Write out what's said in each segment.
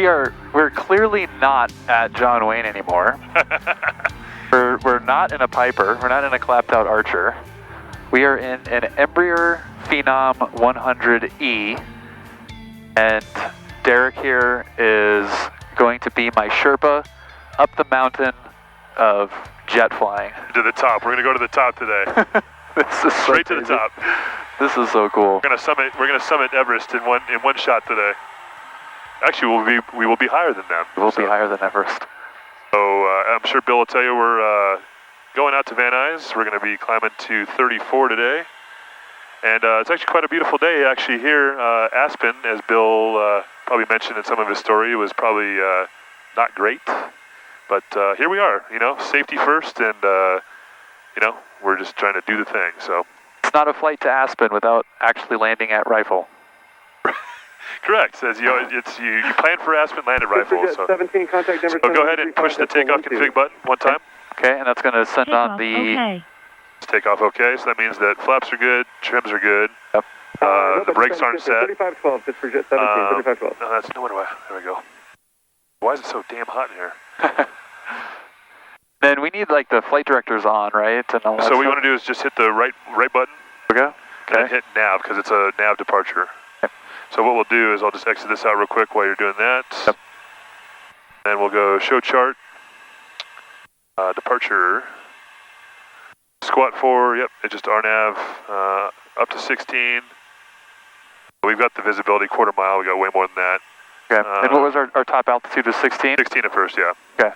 We're clearly not at John Wayne anymore. we're not in a Piper. We're not in a clapped out Archer. We are in an Embraer Phenom 100E, and Derek here is going to be my Sherpa up the mountain of jet flying. To the top. We're going to go to the top today. This is straight to the top. This is so cool. We're going to summit Everest in one shot today. Actually, we will be higher than them. We'll be higher than Everest. So I'm sure Bill will tell you we're going out to Van Nuys. We're going to be climbing to 34 today. And it's actually quite a beautiful day actually here. Aspen, as Bill probably mentioned in some of his story, was probably not great. But here we are, you know, safety first, and, you know, we're just trying to do the thing, so. It's not a flight to Aspen without actually landing at Rifle. Correct. As you plan for Aspen, land at Rifle. So 17, contact number go ahead and push the takeoff config button one time. Okay, and that's going to send on the... Okay. Takeoff okay, so that means that flaps are good, trims are good. Yep. The brakes aren't set. 3512, just for jet 17, 3512. No, that's no wonder why. There we go. Why is it so damn hot in here? Then we need like the flight directors on, right? And all that so what we stuff. want to do is just hit the right button. Okay. And then hit nav because it's a nav departure. Okay. So what we'll do is I'll just exit this out real quick while you're doing that. Yep. Then we'll go show chart. Departure. Squat 4, yep, it's just RNAV, up to 16. We've got the visibility quarter mile, we got way more than that. Okay, and what was our top altitude was 16? 16 at first, yeah. Okay.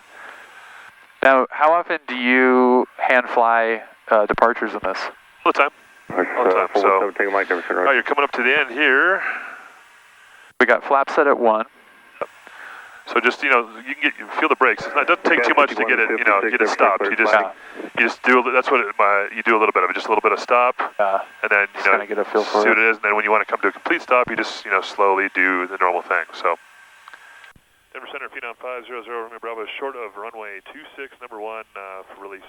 Now, how often do you hand fly departures in this? All the time. All the time, so. Take a mic, number All right, you're coming up to the end here. We got flap set at 1. So just, you know, you can feel the brakes. It doesn't take too much to get it, you know, get it stopped. You just do, that's what you do a little bit of it, just a little bit of stop. And then, you know, get a feel for see what it is. And then when you want to come to a complete stop, you just, you know, slowly do the normal thing, so. Denver Center, Phenom 500, Romeo Bravo, short of runway 26, number 1 for release.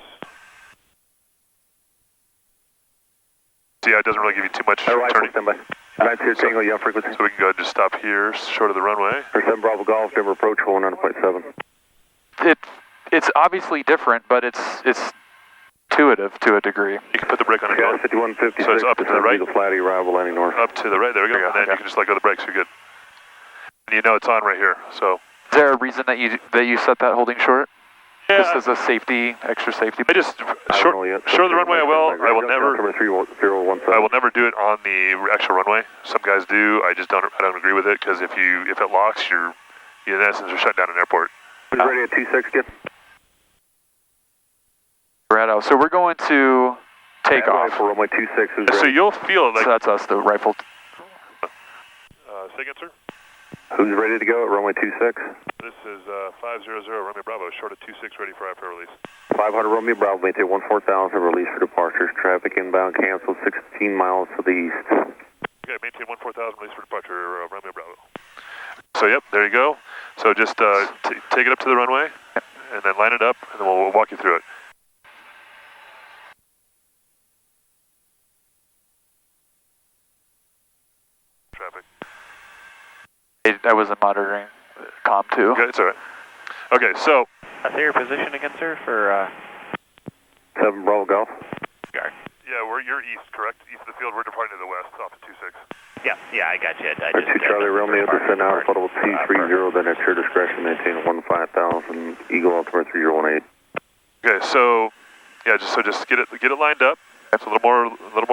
See, it doesn't really give you too much turning. That's here, Tango, yeah, frequency. So we can go ahead and just stop here, short of the runway. 7 Bravo Golf, Denver approach 100.7. It's obviously different, but it's intuitive to a degree. You can put the brake on Yeah, again. 5156. So it's up to the right. Flatty arrival landing north. Up to the right, there we go. And then you can just let go of the brakes, you're good. And you know it's on right here, so. Is there a reason that you set that holding short? Yeah. Just as a safety, extra safety? I just, short of the runway I will never do it on the actual runway. Some guys do, I don't agree with it, because if it locks, you in essence are shut down an airport. Ready at 26, get. So we're going to take off. For runway 26 is So you'll feel it like... So that's us, the Rifle. Say again, sir? Who's ready to go at runway 26? This is 500 Romeo Bravo, short of 26, ready for after release. 500 Romeo Bravo, maintain 14,000, release for departures. Traffic inbound canceled 16 miles to the east. Okay, maintain 14,000, release for departure, Romeo Bravo. So yep, there you go. So just take it up to the runway, and then line it up, and then we'll walk you through it. Traffic. I wasn't monitoring comm too. Okay, it's all right. Okay, so. I say your position again, sir, for 7 Bravo Golf. Guard. Yeah, you're east, correct? East of the field, we're departing to the west, off of 26. Yeah, I got you. I just 2 Charlie Romeo, descend out, audible T30, then at your discretion, maintain 15,000, Eagle altimeter 3018. Okay, so, yeah, just get it lined up. It's a little more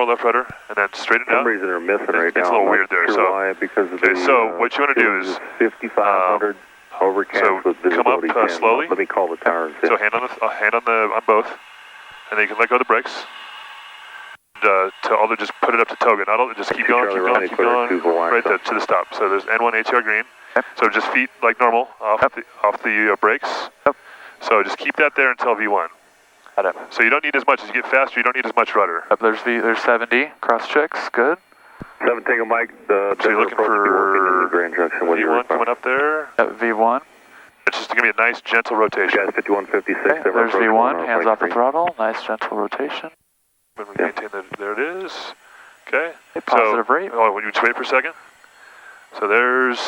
left rudder, and then straighten it out. For some reason they're missing right now. It's a little weird there. So, why, because of so what you want to do is 5,500 overcast with visibility. Come up slowly. Let me call the tires. So hand on both, and then you can let go of the brakes. And, just put it up to toga. Not all, just keep going, right to the stop. So there's N1 ATR green. Yep. So just feet like normal off the brakes. Yep. So just keep that there until V1. So you don't need as much. As you get faster, you don't need as much rudder. There's 70, cross checks, good. 7, take a mic. So you're looking for Grand Junction. V1 coming up there. V1. It's just going to be a nice, gentle rotation. Guys, 5156. Okay, there's V1, hands off the throttle, nice, gentle rotation. When we maintain that, there it is. Okay. Positive rate. Oh, when you just wait for a second. So there's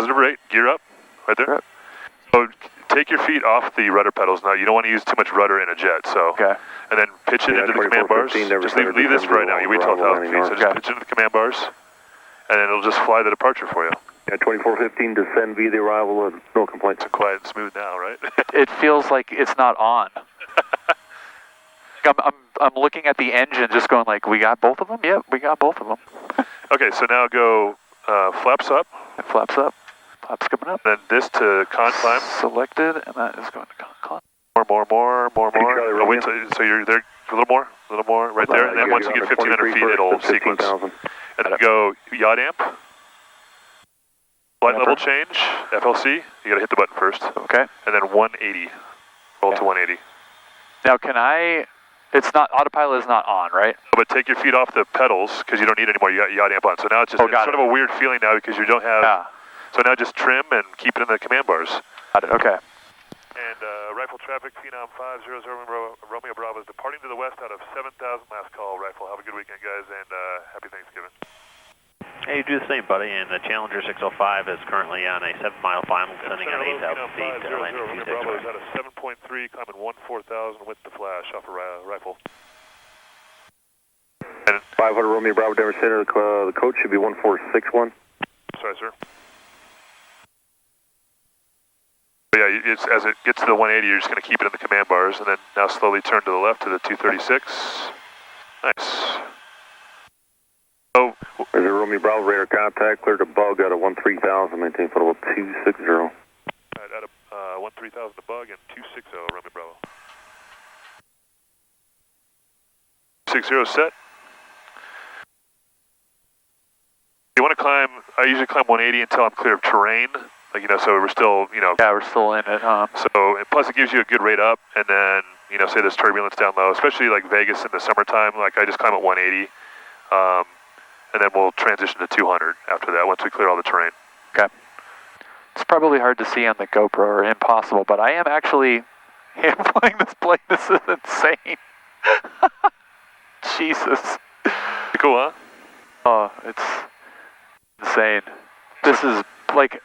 Positive rate, gear up, right there. Yep. So take your feet off the rudder pedals now. You don't want to use too much rudder in a jet, so. Okay. And then pitch it into the command bars. Just leave this for right now. You wait 12,000 feet, so just pitch it into the command bars, and then it'll just fly the departure for you. Yeah, 2415, descend via the arrival, no complaints. It's quiet and smooth now, right? It feels like it's not on. I'm looking at the engine, just going like, we got both of them? Yep, we got both of them. Okay, so now go flaps up. It flaps up. Flaps coming up. Then this to con climb. Selected, and that is going to con climb. More. Oh, wait, so you're there a little more, right there. And then once you get 1,500 feet, it'll sequence. And then go yacht amp. Flight level change, FLC. You got to hit the button first. Okay. And then 180. Roll to 180. Now, can I? It's not, autopilot is not on, right? But take your feet off the pedals because you don't need any more yacht amp on. So now it's just it's sort of a weird feeling now because you don't have. Yeah. So now just trim and keep it in the command bars. Got it. Okay. And rifle traffic, Phenom 500 Romeo Bravo is departing to the west out of 7,000 last call. Rifle, have a good weekend, guys, and happy Thanksgiving. Hey, you do the same, buddy. And the Challenger 605 is currently on a 7-mile final, descending at 8,000 feet, landing Romeo Bravo is out of 7.3, climbing 14,000 with the flash off a rifle. And 500 Romeo Bravo, Denver Center, the code should be 1461. Sorry, sir. But yeah, it's, as it gets to the 180, you're just going to keep it in the command bars, and then now slowly turn to the left to the 236. Nice. So, there's a Romeo Bravo radar contact, cleared a bug out of 13,000, maintain foot level 260. Right, out of 13,000 to bug and 260 Romeo Bravo. 60 set. You want to climb, I usually climb 180 until I'm clear of terrain. Like, you know, so we're still, you know. Yeah, we're still in it, huh? So, and plus it gives you a good rate up, and then, you know, say there's turbulence down low, especially like Vegas in the summertime, like I just climb at 180, and then we'll transition to 200 after that, once we clear all the terrain. Okay. It's probably hard to see on the GoPro, or impossible, but I am actually handling this plane. This is insane. Jesus. Pretty cool, huh? Oh, it's insane. This is, like,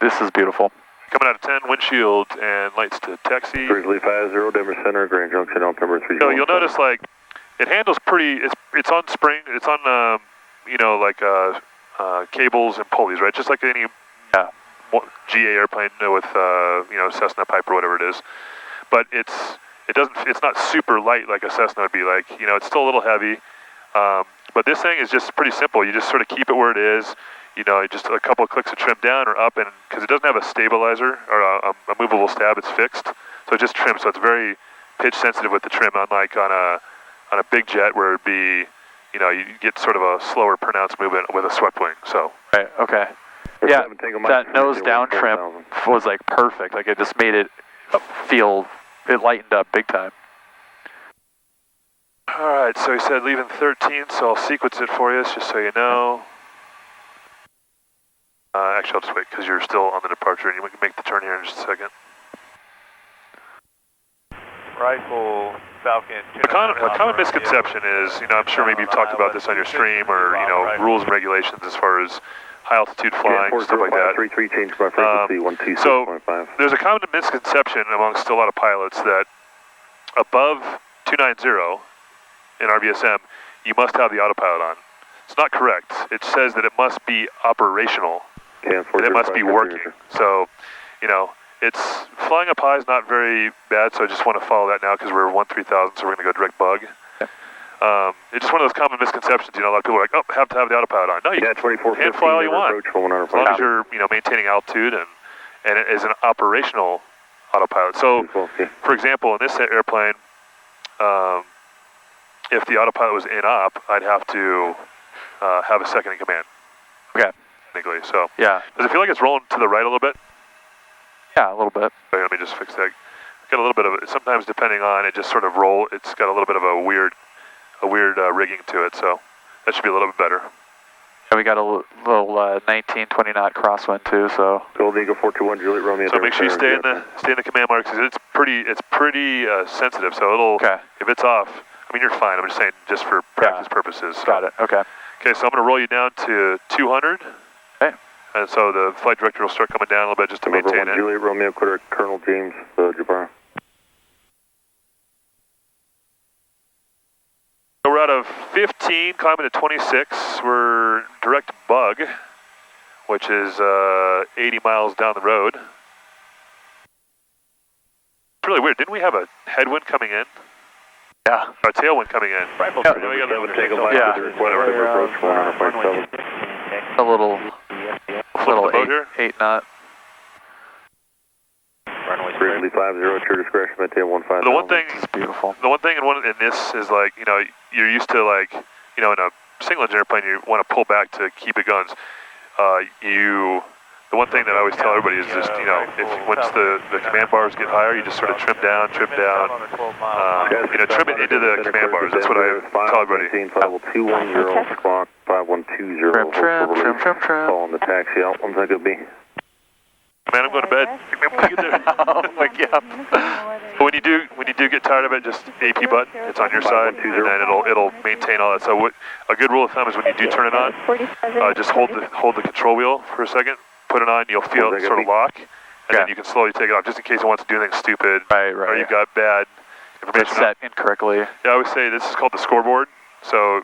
this is beautiful. Coming out of 10, windshield and lights to taxi. Grizzly 50, Denver Center, Grand Junction, Altimeter 3. So you'll notice, like, it handles pretty, it's on spring, it's on, you know, like, cables and pulleys, right? Just like any GA airplane with, you know, Cessna Piper, whatever it is. But it's not super light like a Cessna would be like, you know, it's still a little heavy. But this thing is just pretty simple. You just sort of keep it where it is. You know, just a couple of clicks of trim down or up, and because it doesn't have a stabilizer or a movable stab, it's fixed. So it just trims. So it's very pitch sensitive with the trim, unlike on a big jet where it'd be, you know, you get sort of a slower pronounced movement with a swept wing. So. Right, okay. Yeah, that nose down trim was like perfect. Like it just made it feel, it lightened up big time. All right, so he said leaving 13, so I'll sequence it for you, just so you know. Actually, I'll just wait because you're still on the departure, and you can make the turn here in just a second. Rifle, Falcon. A common misconception is, you know, I'm sure maybe you've talked about this on your stream, or, you know, rules and regulations as far as high altitude flying, stuff like that. So there's a common misconception amongst a lot of pilots that above 290 in RVSM, you must have the autopilot on. It's not correct. It says that it must be operational. And it must be working. So, you know, it's flying up high is not very bad, so I just want to follow that now because we're 13,000, so we're going to go direct bug. It's just one of those common misconceptions. You know, a lot of people are like, oh, have to have the autopilot on. No, you can fly all you want. As long as you're, you know, maintaining altitude and it is an operational autopilot. So, for example, in this airplane, if the autopilot was in op, I'd have to have a second in command. Okay. Technically, so. Yeah. Does it feel like it's rolling to the right a little bit? Yeah, a little bit. Okay, let me just fix that. Got a little bit of it. Sometimes, depending on it, just sort of roll. It's got a little bit of a weird rigging to it. So that should be a little bit better. And we got a little 19, 20 knot crosswind too. So. Gold Eagle 421 Juliet Romeo. So make sure you stay in the command marks because it's pretty sensitive. So it'll if it's off. I mean, you're fine. I'm just saying, just for practice purposes. So. Got it. Okay. Okay, so I'm going to roll you down to 200. Okay. And so the flight director will start coming down a little bit just to maintain it. Juliet Romeo, clear Colonel James Jabbar. So we're out of 15, climbing to 26. We're direct bug, which is 80 miles down the road. It's really weird. Didn't we have a headwind coming in? Yeah. A tailwind coming in. Rifle Yeah. crew, Yeah. A little Flipping the boat here. 8 knot. runway Grizzly 50, at your discretion, maintain 15. The one thing, It's beautiful. the one thing in this is like, you know, you're used to like, you know, in a single engine airplane, you want to pull back to keep it going. The one thing that I always tell everybody is just, you know, once the command bars get higher, you just sort of trim down, you know, trim it into the command bars. That's what I tell everybody. 210, squawk 5120. Trim. Call on the taxi out. When's that going to be? Man, I'm going to bed. Oh my God. But when you do get tired of it, just AP button. It's on your side, and then it'll maintain all that. So a good rule of thumb is when you do turn it on, just hold the control wheel for a second, put it on, you'll feel it sort of lock, and then you can slowly take it off, just in case it wants to do anything stupid, Right. or you've got bad information. Set incorrectly. Yeah, I always say this is called the scoreboard. So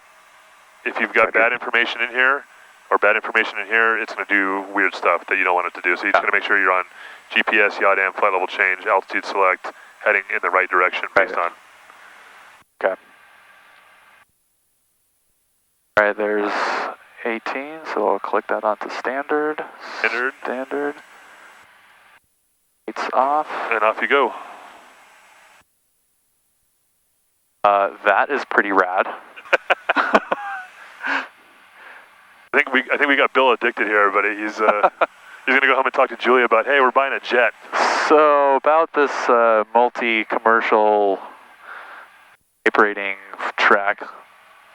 if you've got bad information in here, it's going to do weird stuff that you don't want it to do. So you just got to make sure you're on GPS, YADAM, flight level change, altitude select, heading in the right direction based on. Okay. All right, there's 18, so I'll click that onto standard. Standard. It's off. And off you go. That is pretty rad. I think we got Bill addicted here, everybody. He's gonna go home and talk to Julia about, hey, we're buying a jet. So about this multi-commercial operating track,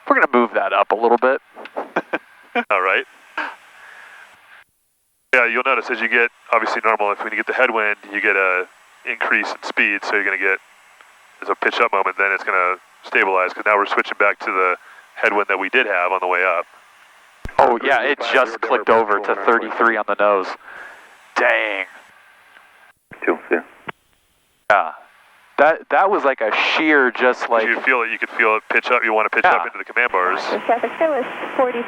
we're gonna move that up a little bit. All right. Yeah, you'll notice as you get, obviously normal, when you get the headwind, you get a increase in speed, so you're gonna get, there's a pitch up moment, then it's gonna stabilize, because now we're switching back to the headwind that we did have on the way up. Oh yeah, it just clicked over to 33 on the nose. Dang. Yeah. That was like a sheer, just like. You could feel it pitch up. You want to pitch up into the command bars. You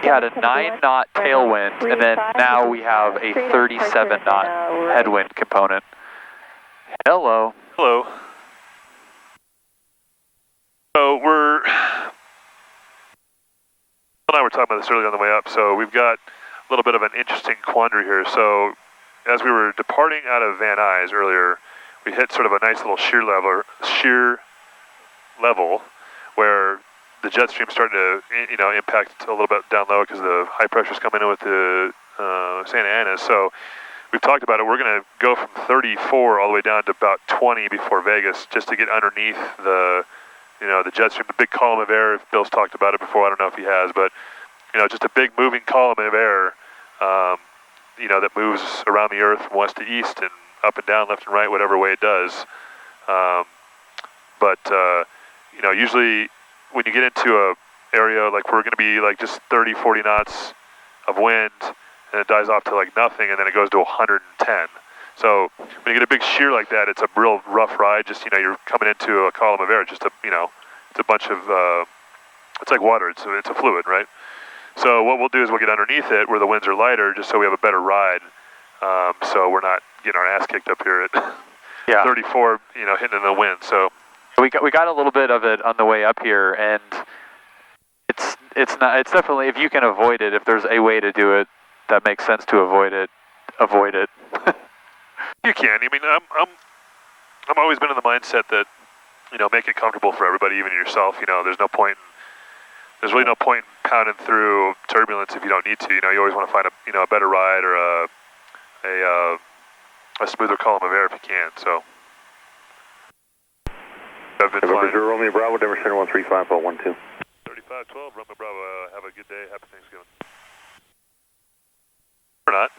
had a 9-knot tailwind, and then now we have a 37-knot headwind component. Hello. Hello. So Bill and I were talking about this earlier on the way up. So we've got a little bit of an interesting quandary here. So as we were departing out of Van Nuys earlier, we hit sort of a nice little shear level where the jet stream's starting to, you know, impact a little bit down low because the high pressure's coming in with the Santa Ana. So we've talked about it. We're going to go from 34 all the way down to about 20 before Vegas, just to get underneath the, you know, the jet stream, the big column of air. If Bill's talked about it before, I don't know if he has, but, you know, just a big moving column of air, you know, that moves around the Earth from west to east and up and down, left and right, whatever way it does. You know, usually when you get into a area like we're going to be like just 30, 40 knots of wind, and it dies off to like nothing, and then it goes to 110. So when you get a big shear like that, it's a real rough ride. Just, you know, you're coming into a column of air. Just a, you know, it's a bunch of, it's like water. It's a fluid, right? So what we'll do is we'll get underneath it where the winds are lighter, just so we have a better ride. So we're not getting our ass kicked up here at 34, you know, hitting in the wind. So we got a little bit of it on the way up here, and it's definitely, if you can avoid it, if there's a way to do it that makes sense to avoid it. You can. I mean, I'm always been in the mindset that, you know, make it comfortable for everybody, even yourself. You know, there's really no point in pounding through turbulence if you don't need to. You know, you always want to find a better ride or a smoother column of air if you can. So I've been flying. Romeo Bravo, Denver Center 135.12. 3512, Romeo Bravo. Have a good day. Happy Thanksgiving. Or not.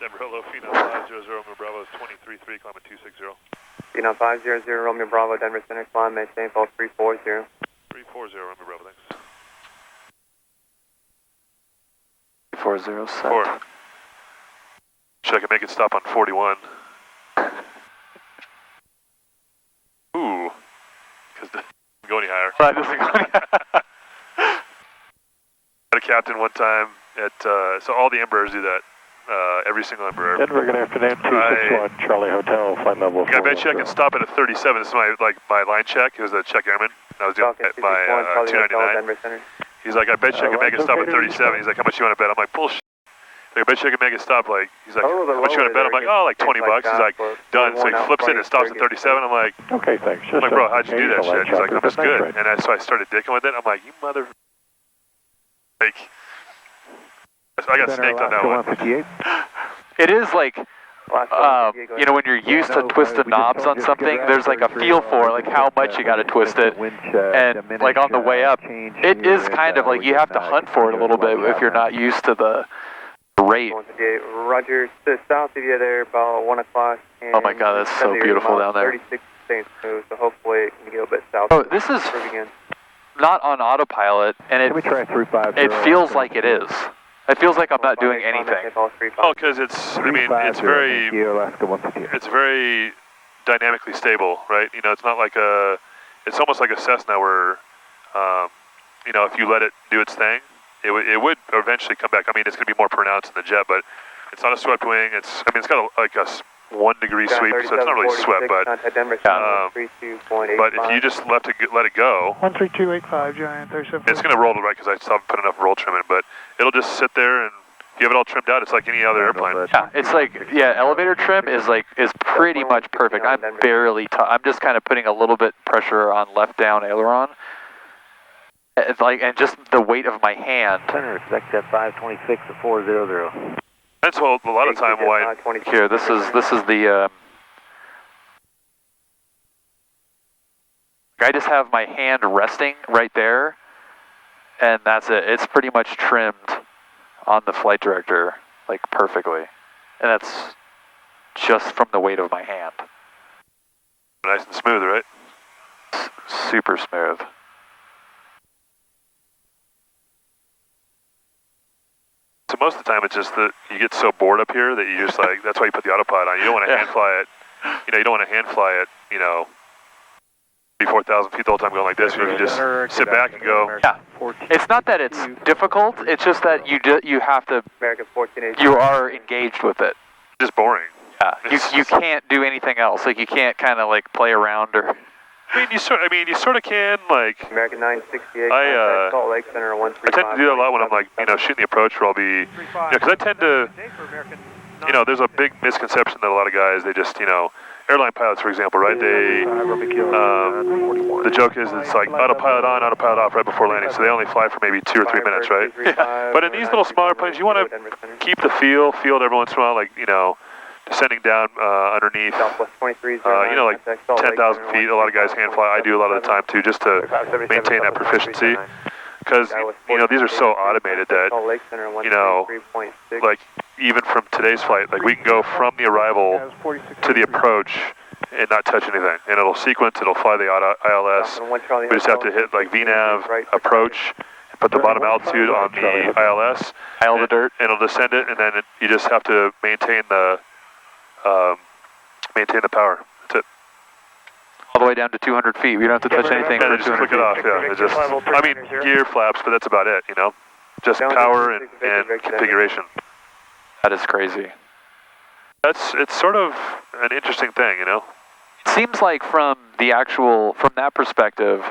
Denver, hello, Phenom 500, Romeo Bravo is 23.3, climbing 260. Phenom 500, Romeo Bravo, Denver Center, climb, maintain, fall 340. 340, Romeo Bravo, thanks. 40 set. 4. Should I can make it stop on 41. Ooh, because it doesn't go any higher. That doesn't go any Had a captain one time at, so all the Embraers do that, every single Embraer. Denver, good afternoon, 261 Charlie Hotel, flight level 4. I bet you I can stop at a 37. This is my line check. It was a check airman. I was doing at my 299. He's like, I bet you I can make it stop at 37. He's like, how much you want to bet? I'm like, bullshit. I bet you I can make it stop, like, he's like, how much you want to bet? I'm like, oh, like 20 bucks. He's like, done. So he flips it and it stops at 37. I'm like, okay, thanks. I'm like, bro, how'd you do that shit? He's like, I'm just good. And so I started dicking with it. I'm like, you mother... Like, so I got snaked on that one. It is like, you know, when you're used to twisting knobs on something, there's like a feel for like how much you got to twist it, and like on the way up, it is kind of like you have to hunt for it a little bit if you're not used to the rate. Roger, to south of you there about 1 o'clock. Oh my God, that's so beautiful down there. 36 staying smooth, so hopefully it can get a bit south. Oh, this is not on autopilot, and it feels like it is. It feels like I'm not doing anything. Oh, because it's, I mean, it's very dynamically stable, right? You know, it's not like a, it's almost like a Cessna where, you know, if you let it do its thing, it would eventually come back. I mean, it's going to be more pronounced in the jet, but it's not a swept wing. It's, I mean, it's got like a 1 degree sweep, so it's not really swept, but if you just let it go, 13285 Giant 37. it's going to roll right because I still haven't put enough roll trim in, but it'll just sit there, and if you have it all trimmed out, it's like any other airplane. Yeah, it's like, yeah, elevator trim is pretty much perfect. I'm barely, I'm just kind of putting a little bit pressure on left down aileron. It's like, and just the weight of my hand. Center, expect at 526 to 400. That's a lot of time why. Here, this is the. I just have my hand resting right there, and that's it. It's pretty much trimmed on the flight director, like perfectly, and that's just from the weight of my hand. Nice and smooth, right? Super smooth. So most of the time it's just that you get so bored up here that you just like, that's why you put the autopilot on. You don't want to hand fly it, you know, you don't want to hand fly it, you know, 4,000 feet the whole time going like this. You can just sit back and go. Yeah, it's not that it's difficult, it's just that you have to, you are engaged with it. It's just boring. Yeah, you can't do anything else, like you can't kind of like play around or... I mean, you sort of can, like... American 968, Salt Lake Center, 135. I tend to do that a lot when I'm, like, you know, shooting the approach where I'll be... You know, because I tend to... You know, there's a big misconception that a lot of guys, they just, you know... Airline pilots, for example, right? They... the joke is it's like autopilot on, autopilot off right before landing, so they only fly for maybe 2 or 3 minutes, right? But in these little smaller planes, you want to keep the field every once in a while, like, you know... Descending down underneath, you know, like 10,000 feet. A lot of guys hand fly. I do a lot of the time too, just to maintain that proficiency. Because you know these are so automated that you know, like even from today's flight, like we can go from the arrival to the approach and not touch anything, and it'll sequence. It'll fly the ILS. We just have to hit like VNAV approach. Put the bottom altitude on the ILS. Pile the dirt. And it'll descend it, and then you just have to maintain the power. That's it. All the way down to 200 feet. We don't have to touch anything. Yeah, just click it off. Yeah, it just. I mean, gear flaps, but that's about it. You know, just power and configuration. That is crazy. It's sort of an interesting thing, you know. It seems like from that perspective,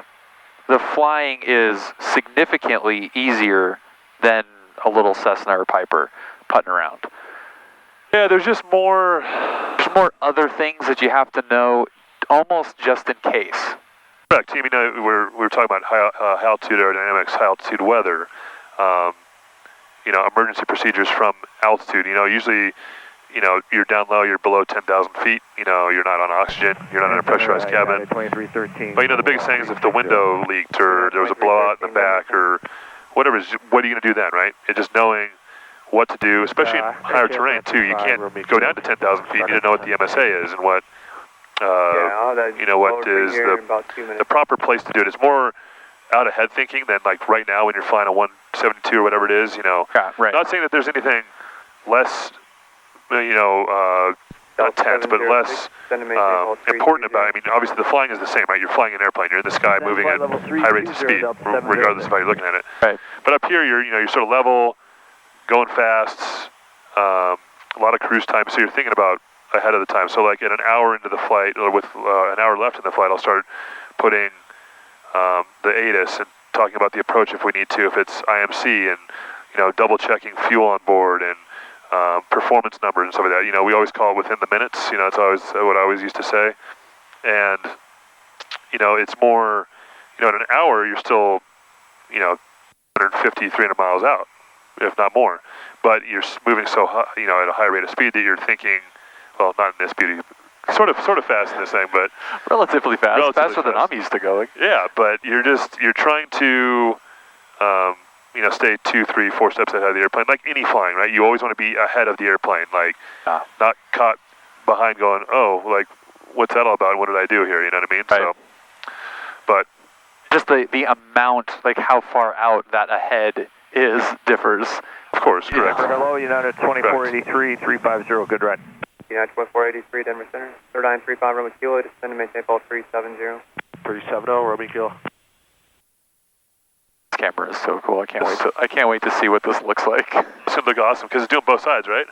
the flying is significantly easier than a little Cessna or Piper putting around. Yeah, there's just more... There's more other things that you have to know, almost just in case. Correct. You know, we're talking about high altitude aerodynamics, high altitude weather, you know, emergency procedures from altitude. You know, usually, you know, you're down low, you're below 10,000 feet. You know, you're not on oxygen, you're not in a pressurized cabin. But you know, the biggest thing is if the window leaked or there was a blowout in the back or whatever. What are you going to do then, right? And just knowing what to do, especially in higher terrain too. You can't go down to 10,000 feet. You need to know what the MSA is and what, you know, what is the proper place to do it. It's more out ahead thinking than like right now when you're flying a 172 or whatever it is, you know. Yeah, right. Not saying that there's anything less, you know, not tense, but less important about it. I mean, obviously the flying is the same, right? You're flying an airplane, you're in the sky moving at high rates of speed, regardless of how you're looking at it. Right. But up here, you're sort of level, going fast, a lot of cruise time, so you're thinking about ahead of the time. So like at an hour into the flight, or with an hour left in the flight, I'll start putting the ATIS and talking about the approach if we need to, if it's IMC, and double checking fuel on board and performance numbers and stuff like that. You know, we always call it within the minutes. You know, it's always what I always used to say. And it's more, in an hour you're still 150, 300 miles out, if not more. But you're moving so high, at a high rate of speed that you're thinking, well, not in this beauty, sort of fast in this thing, but relatively fast, faster than I'm used to going. Yeah, but you're trying to stay 2, 3, 4 steps ahead of the airplane, like any flying, right? You always want to be ahead of the airplane, like not caught behind going, oh, like, what's that all about? What did I do here? You know what I mean? Right. So, but just the amount, like how far out that ahead is, differs. Of course, correct. Hello, United 2483, 350, good ride. United 2483, Denver Center. 3935, Roman Kilo, descend and maintain call 370. 370, Roman Kilo. This camera is so cool. I can't wait to see what this looks like. It's gonna look awesome because it's doing both sides, right?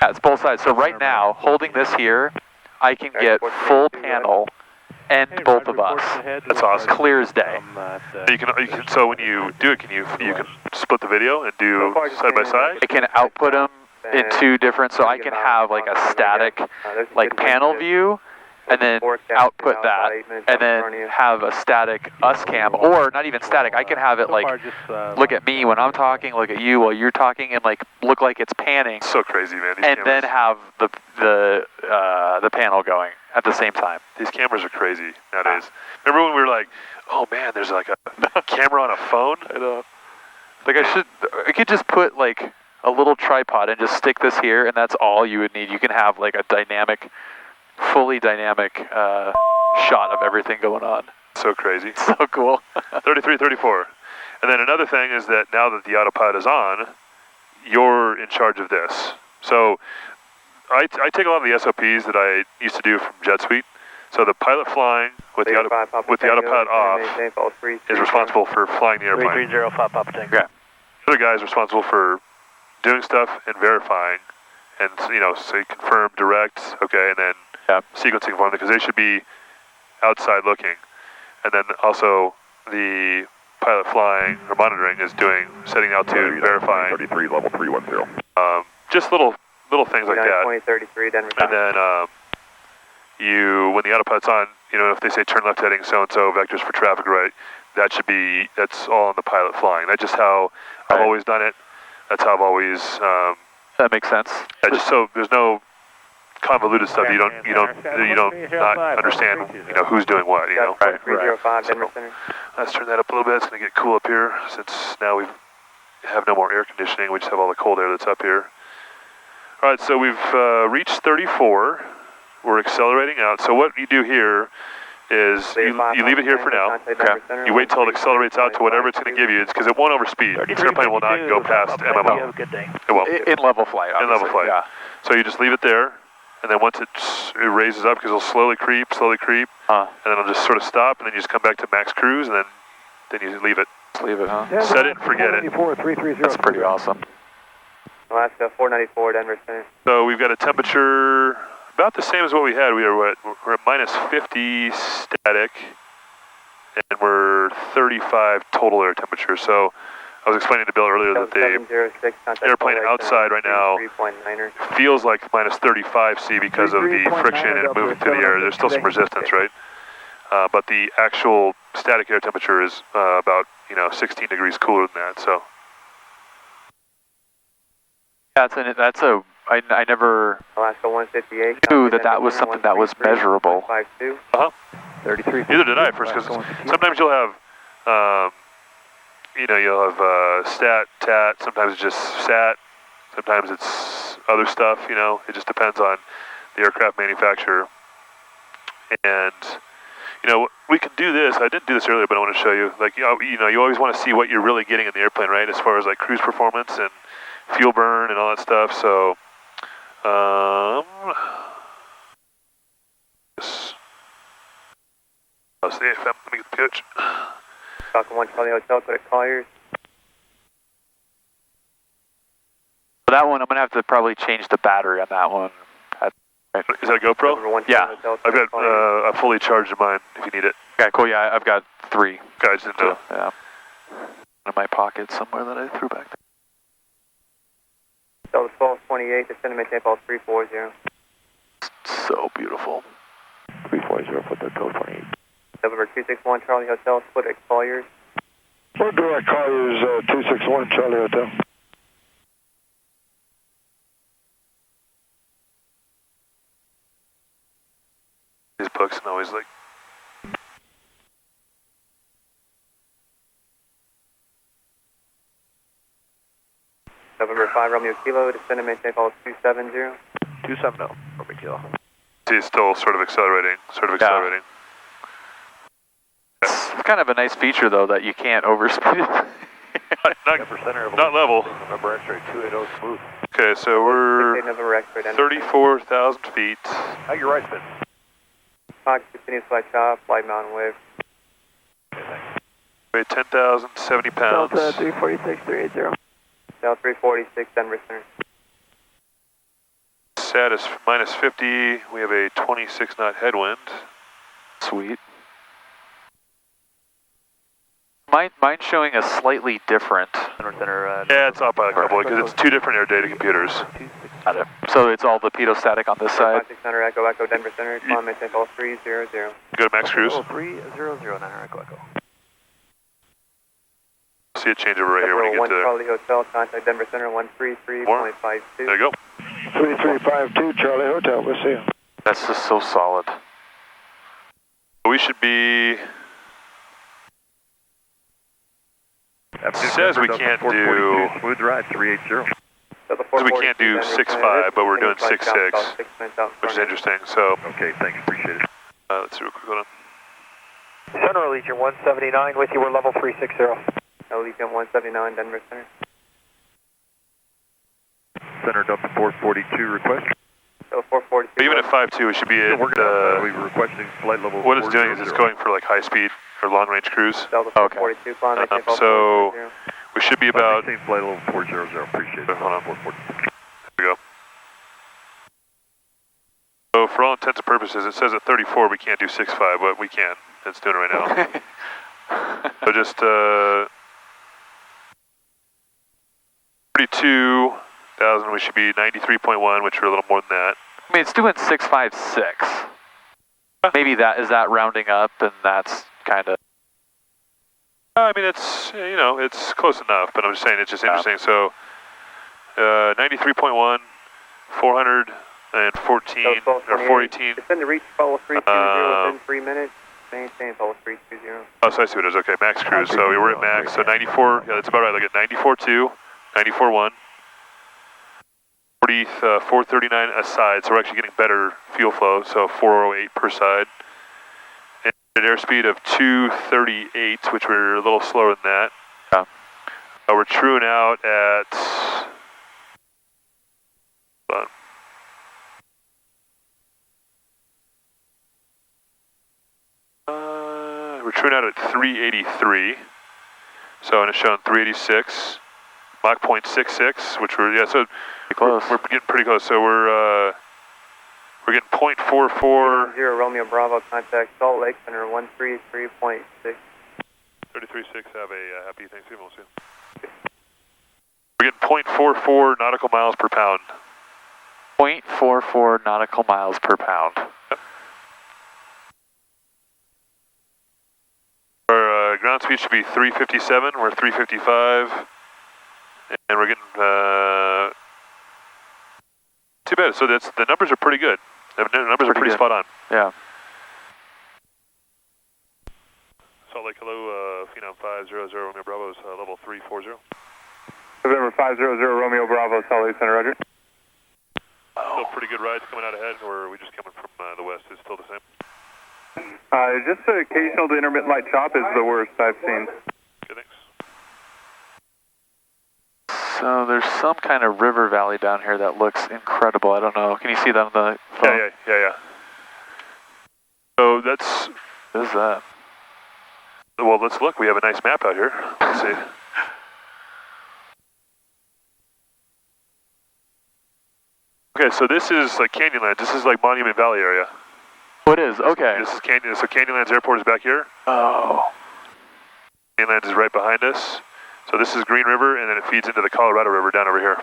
Yeah, it's both sides. So right now, holding this here, I can get full panel and both of us. That's awesome. Clear as day. You can. So when you do it, you can split the video and do side by side. I can output them in two different, so I can have like a static, like panel view, and then output that, and then have a static us cam, or not even static. I can have it like look at me when I'm talking, look at you while you're talking, and like look like it's panning. So crazy, man. These and cameras. Then have the panel going at the same time. These cameras are crazy nowadays. Remember when we were like, oh man, there's like a camera on a phone? I know. Like I could just put like a little tripod and just stick this here, and that's all you would need. You can have like a fully dynamic shot of everything going on. So crazy. So cool. 33, 34. And then another thing is that now that the autopilot is on, you're in charge of this. So I take a lot of the SOPs that I used to do from Jet Suite. So the pilot flying with the autopilot off is responsible for flying the airplane. 330, Papa Tango. Yeah. The other guy is responsible for doing stuff and verifying, and say confirm, direct, okay, and then sequencing for them, because they should be outside looking. And then also the pilot flying or monitoring is setting altitude, verifying. 33, level 310. Just little things like that. 2033, Denver. And then when the autopilot's on, if they say turn left heading so-and-so, vectors for traffic right, that's all on the pilot flying. That's just how I've always done it. That's how I've always... that makes sense. Yeah, just so there's no convoluted stuff. You don't not understand, who's doing what, Right. 305, Denver Center. Let's turn that up a little bit. It's going to get cool up here since now we have no more air conditioning. We just have all the cold air that's up here. All right, so we've reached 34. We're accelerating out. So what you do here is you leave it here for now. Okay. You wait till it accelerates out to whatever it's going to give you. It's because it won't overspeed. This airplane will not go past MMO. Have a good day. It won't. In level flight, obviously. In level flight. Yeah. So you just leave it there, and then once it raises up, because it'll slowly creep, and then it'll just sort of stop, and then you just come back to max cruise, and then you leave it. Just leave it, huh? Set it and forget it. That's pretty awesome. Alaska 494, Denver Center. So we've got a temperature about the same as what we had. We're at minus 50 static, and we're 35 total air temperature. So I was explaining to Bill earlier that the airplane outside right now feels like minus 35 C because of the friction and moving through the air. There's still some resistance, right? But the actual static air temperature is about 16 degrees cooler than that. So I never Alaska 158 knew that was something that was measurable. 52. 33. Neither did I at first, because sometimes you'll have, you'll have stat, tat, sometimes it's just sat, sometimes it's other stuff, it just depends on the aircraft manufacturer. And, You know, we can do this. I didn't do this earlier, but I want to show you. Like, you know, you always want to see what you're really getting in the airplane, right? As far as like cruise performance and fuel burn and all that stuff. So, let's see if I'm going to get the pitch. Falcon 1 Charlie Hotel, go to Colliers. For that one, I'm going to have to probably change the battery on that one. Is that a GoPro? Number 1 Yeah. Charlie Hotel, I've got a fully charged mine if you need it. Okay, cool. Yeah, I've got 3. Guys didn't know. Yeah. In my pocket somewhere that I threw back there. Delta 1228, descend and maintain Pulse 340. So beautiful. 340 for the 1228. November 261 Charlie Hotel, split at Colliers. We'll direct Colliers 261 Charlie Hotel. These books and always like. November 5 Romeo Kilo, descend and maintain Pulse 270. 270, Romeo Kilo. See, it's still sort of accelerating. It's kind of a nice feature, though, that you can't overspeed it. Not level. November X-ray 280 smooth. Okay, so we're November X-ray, 34,000 feet. How your right spin? Fox continues flight top, flight mountain wave. Weigh 10,070 pounds. Delta 346, 380. Delta 346, Denver Center. Sat is minus 50. We have a 26 knot headwind. Sweet. Mine's showing a slightly different. Yeah, it's off by a couple because it's 2 different air data computers. Got it. So it's all the pitot-static on this side. 5600 Echo Echo Denver Center, climb maintain Pulse 300. Go to max cruise. 300, Echo Echo. See a changeover right here when you get 1 to there. Charlie Hotel, contact Denver Center 133.52. There you go. 3352 Charlie Hotel, we'll see you. That's just so solid. We should be. It says we can't do. Smooth ride 380. We can't do 6.5, but we're doing 6.6, which is interesting. So. Okay, thanks, appreciate it. Let's see real quick. Hold on. Center Allegiant 179 with you, we're level 360. Allegiant 179, Denver Center. Center Delta 442 request. Delta 442. Even at 5.2, we should be at. We were requesting flight level. What it's doing is it's going for like high speed or long range cruise. Delta 442, climb maintain Pulse So 400. we should be about. Maintain flight level 400, appreciate it. Hold on. There we go. So for all intents and purposes, it says at 34 we can't do 6.5, but we can. It's doing it right now. So just 32,000, we should be 93.1, which are a little more than that. I mean, it's doing 656. Maybe that is that rounding up, and that's kind of. I mean, it's, you know, it's close enough, but I'm just saying it's just interesting. So 93.1, 414, or 418. Descend to reach Pulse 320 within 3 minutes. Maintain Pulse 320. Oh, so I see what it is. Okay, max cruise. So we were at max. So 94. Yeah, that's about right. Look at 94.2, 94.1, 439 a side. So we're actually getting better fuel flow. So 408 per side. And at airspeed of 238, which we're a little slower than that. Yeah. We're truing out at. Hold on. We're truing out at 383, so and it's showing 386, Mach 0.66, which we're so close. We're getting pretty close. So we're getting 0.44. 0 Romeo Bravo, contact Salt Lake Center 133.6. 33.6. Have a happy Thanksgiving. We'll see. We're getting 0.44 nautical miles per pound. 0.44 nautical miles per pound. Our ground speed should be 357. We're 355, and we're getting too bad. So that's the numbers are pretty good. The numbers are pretty spot on. Yeah. Salt Lake, hello, Phenom 500 Romeo Bravo is level 340. November 500 Romeo Bravo, Salt Lake Center, roger. Still pretty good rides coming out ahead, or are we just coming from the west? Is it still the same? Just the occasional to intermittent light chop is the worst I've seen. Okay, thanks. So there's some kind of river valley down here that looks incredible. I don't know. Can you see that on the phone? Yeah. So that's... What is that? Well, let's look. We have a nice map out here. Let's see. Okay, so this is like Canyonlands. This is like Monument Valley area. Oh, it is? Okay. This is Canyon. So Canyonlands Airport is back here. Oh. Canyonlands is right behind us. So this is Green River, and then it feeds into the Colorado River down over here.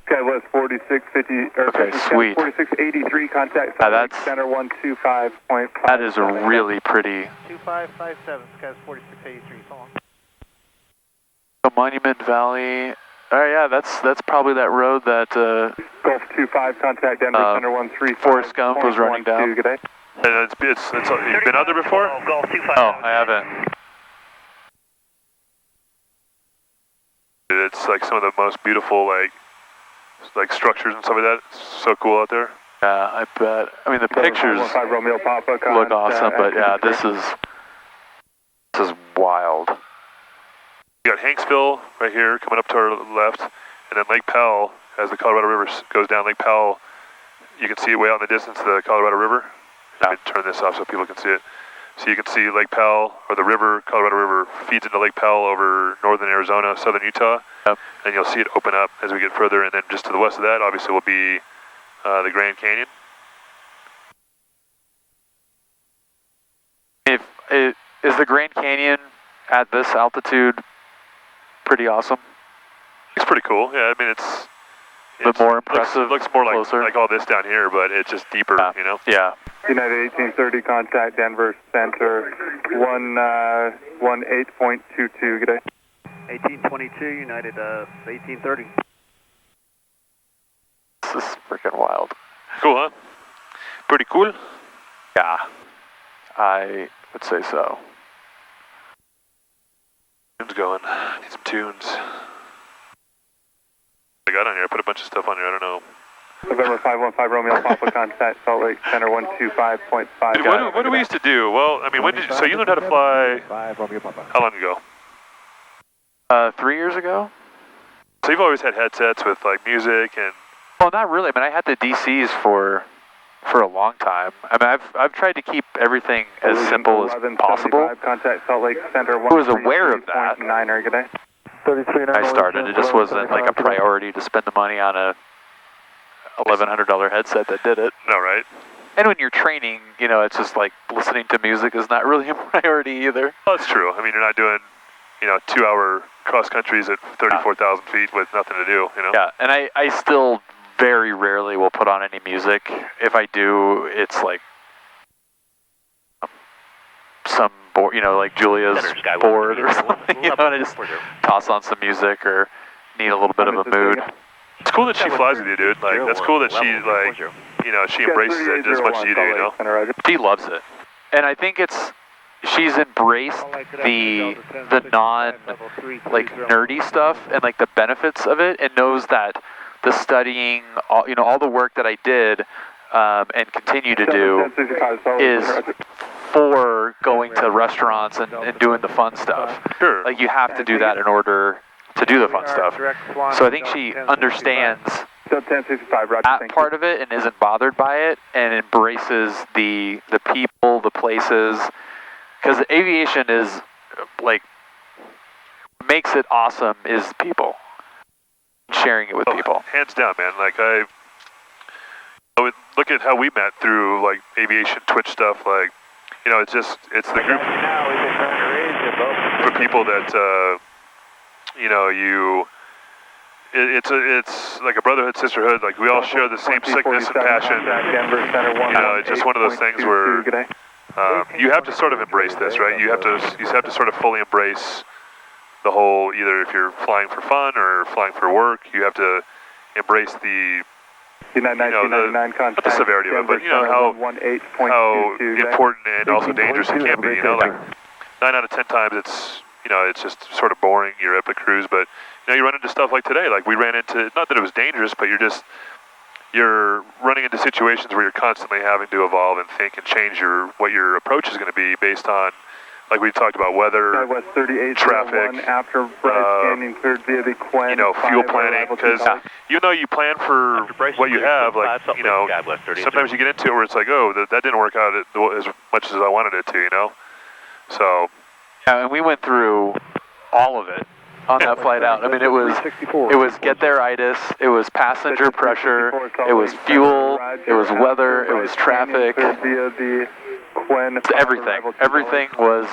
Okay, West 4650. Okay, sweet. 4683, contact that's, center 125.5. that is a really pretty... 2557, Skies 4683, so long. So Monument Valley... Oh yeah, that's probably that road that Gulf 25, contact Denver Center 135. Forrest Gump was running down. Good day. And you've been out there before? Gulf 25. Oh, I haven't. It's like some of the most beautiful like structures and stuff like that. It's so cool out there. Yeah, I bet. I mean, the pictures Romeo Papa, look awesome, but yeah, this is wild. You got Hanksville right here coming up to our left, and then Lake Powell, as the Colorado River goes down Lake Powell, you can see it way out in the distance, the Colorado River. Let me turn this off so people can see it. So you can see Lake Powell, or the river, Colorado River, feeds into Lake Powell over northern Arizona, southern Utah. Yep. And you'll see it open up as we get further, and then just to the west of that, obviously, will be the Grand Canyon. Is the Grand Canyon at this altitude pretty awesome? It's pretty cool. Yeah, I mean, it's more impressive, looks more closer. like all this down here, but it's just deeper, you know? Yeah. United 1830, contact Denver Center 18.22. Good day. 1822, United 1830. This is freaking wild. Cool, huh? Pretty cool. Yeah, I would say so. Tunes going. Need some tunes. I got on here. I put a bunch of stuff on here. I don't know. November 515 Romeo Papa, contact Salt Lake Center 125.5. Dude, what do we used to do? Well, I mean, so you learned how to fly how long ago? 3 years ago. So you've always had headsets with like music and... Well, not really. I mean, I had the DCs for a long time. I mean, I've tried to keep everything as simple as possible. Contact Salt Lake Center I was aware of that. Good day. I started. It just wasn't like a priority to spend the money on a $1,100 headset that did it. No, right? And when you're training, you know, it's just like listening to music is not really a priority either. Well, that's true. I mean, you're not doing, 2-hour cross countries at 34,000 feet with nothing to do, you know? Yeah, and I still very rarely will put on any music. If I do, it's like some board, like Julia's board or something, and I just toss on some music or need a little bit of a mood. It's cool that she flies with you, dude. Like, that's cool that she, she embraces it as much as you do, you know? She loves it. And I think she's embraced the non, nerdy stuff and, the benefits of it, and knows that the studying, all the work that I did and continue to do is for going to restaurants and doing the fun stuff. Sure. Like, you have to do that in order to do the fun stuff. So I think she understands that part of it and isn't bothered by it and embraces the people, the places. Because aviation is, makes it awesome is people. Sharing it with people. Hands down, man. I would look at how we met through, aviation Twitch stuff. It's the group for people that, it's like a brotherhood, sisterhood. We all share the same sickness and passion. It's just one of those things where you have to sort of embrace this, right? You have to sort of fully embrace the whole, either if you're flying for fun or flying for work, you have to embrace the, not the severity of it, but how important and also dangerous it can be, 9 out of 10 times it's just sort of boring, you're up a cruise, but you run into stuff like today, we ran into, not that it was dangerous, but you're running into situations where you're constantly having to evolve and think and change what your approach is going to be based on, like we talked about, weather, West 38, traffic, after bright scanning cleared via the Quinn, fuel planning, because even though you plan for what you have, like, sometimes you get into it where it's like, oh, that didn't work out as much as I wanted it to, So. Yeah, and we went through all of it on that flight out. I mean, it was get there-itis, it was passenger pressure, it was fuel, it was weather, it was traffic. Everything. Everything was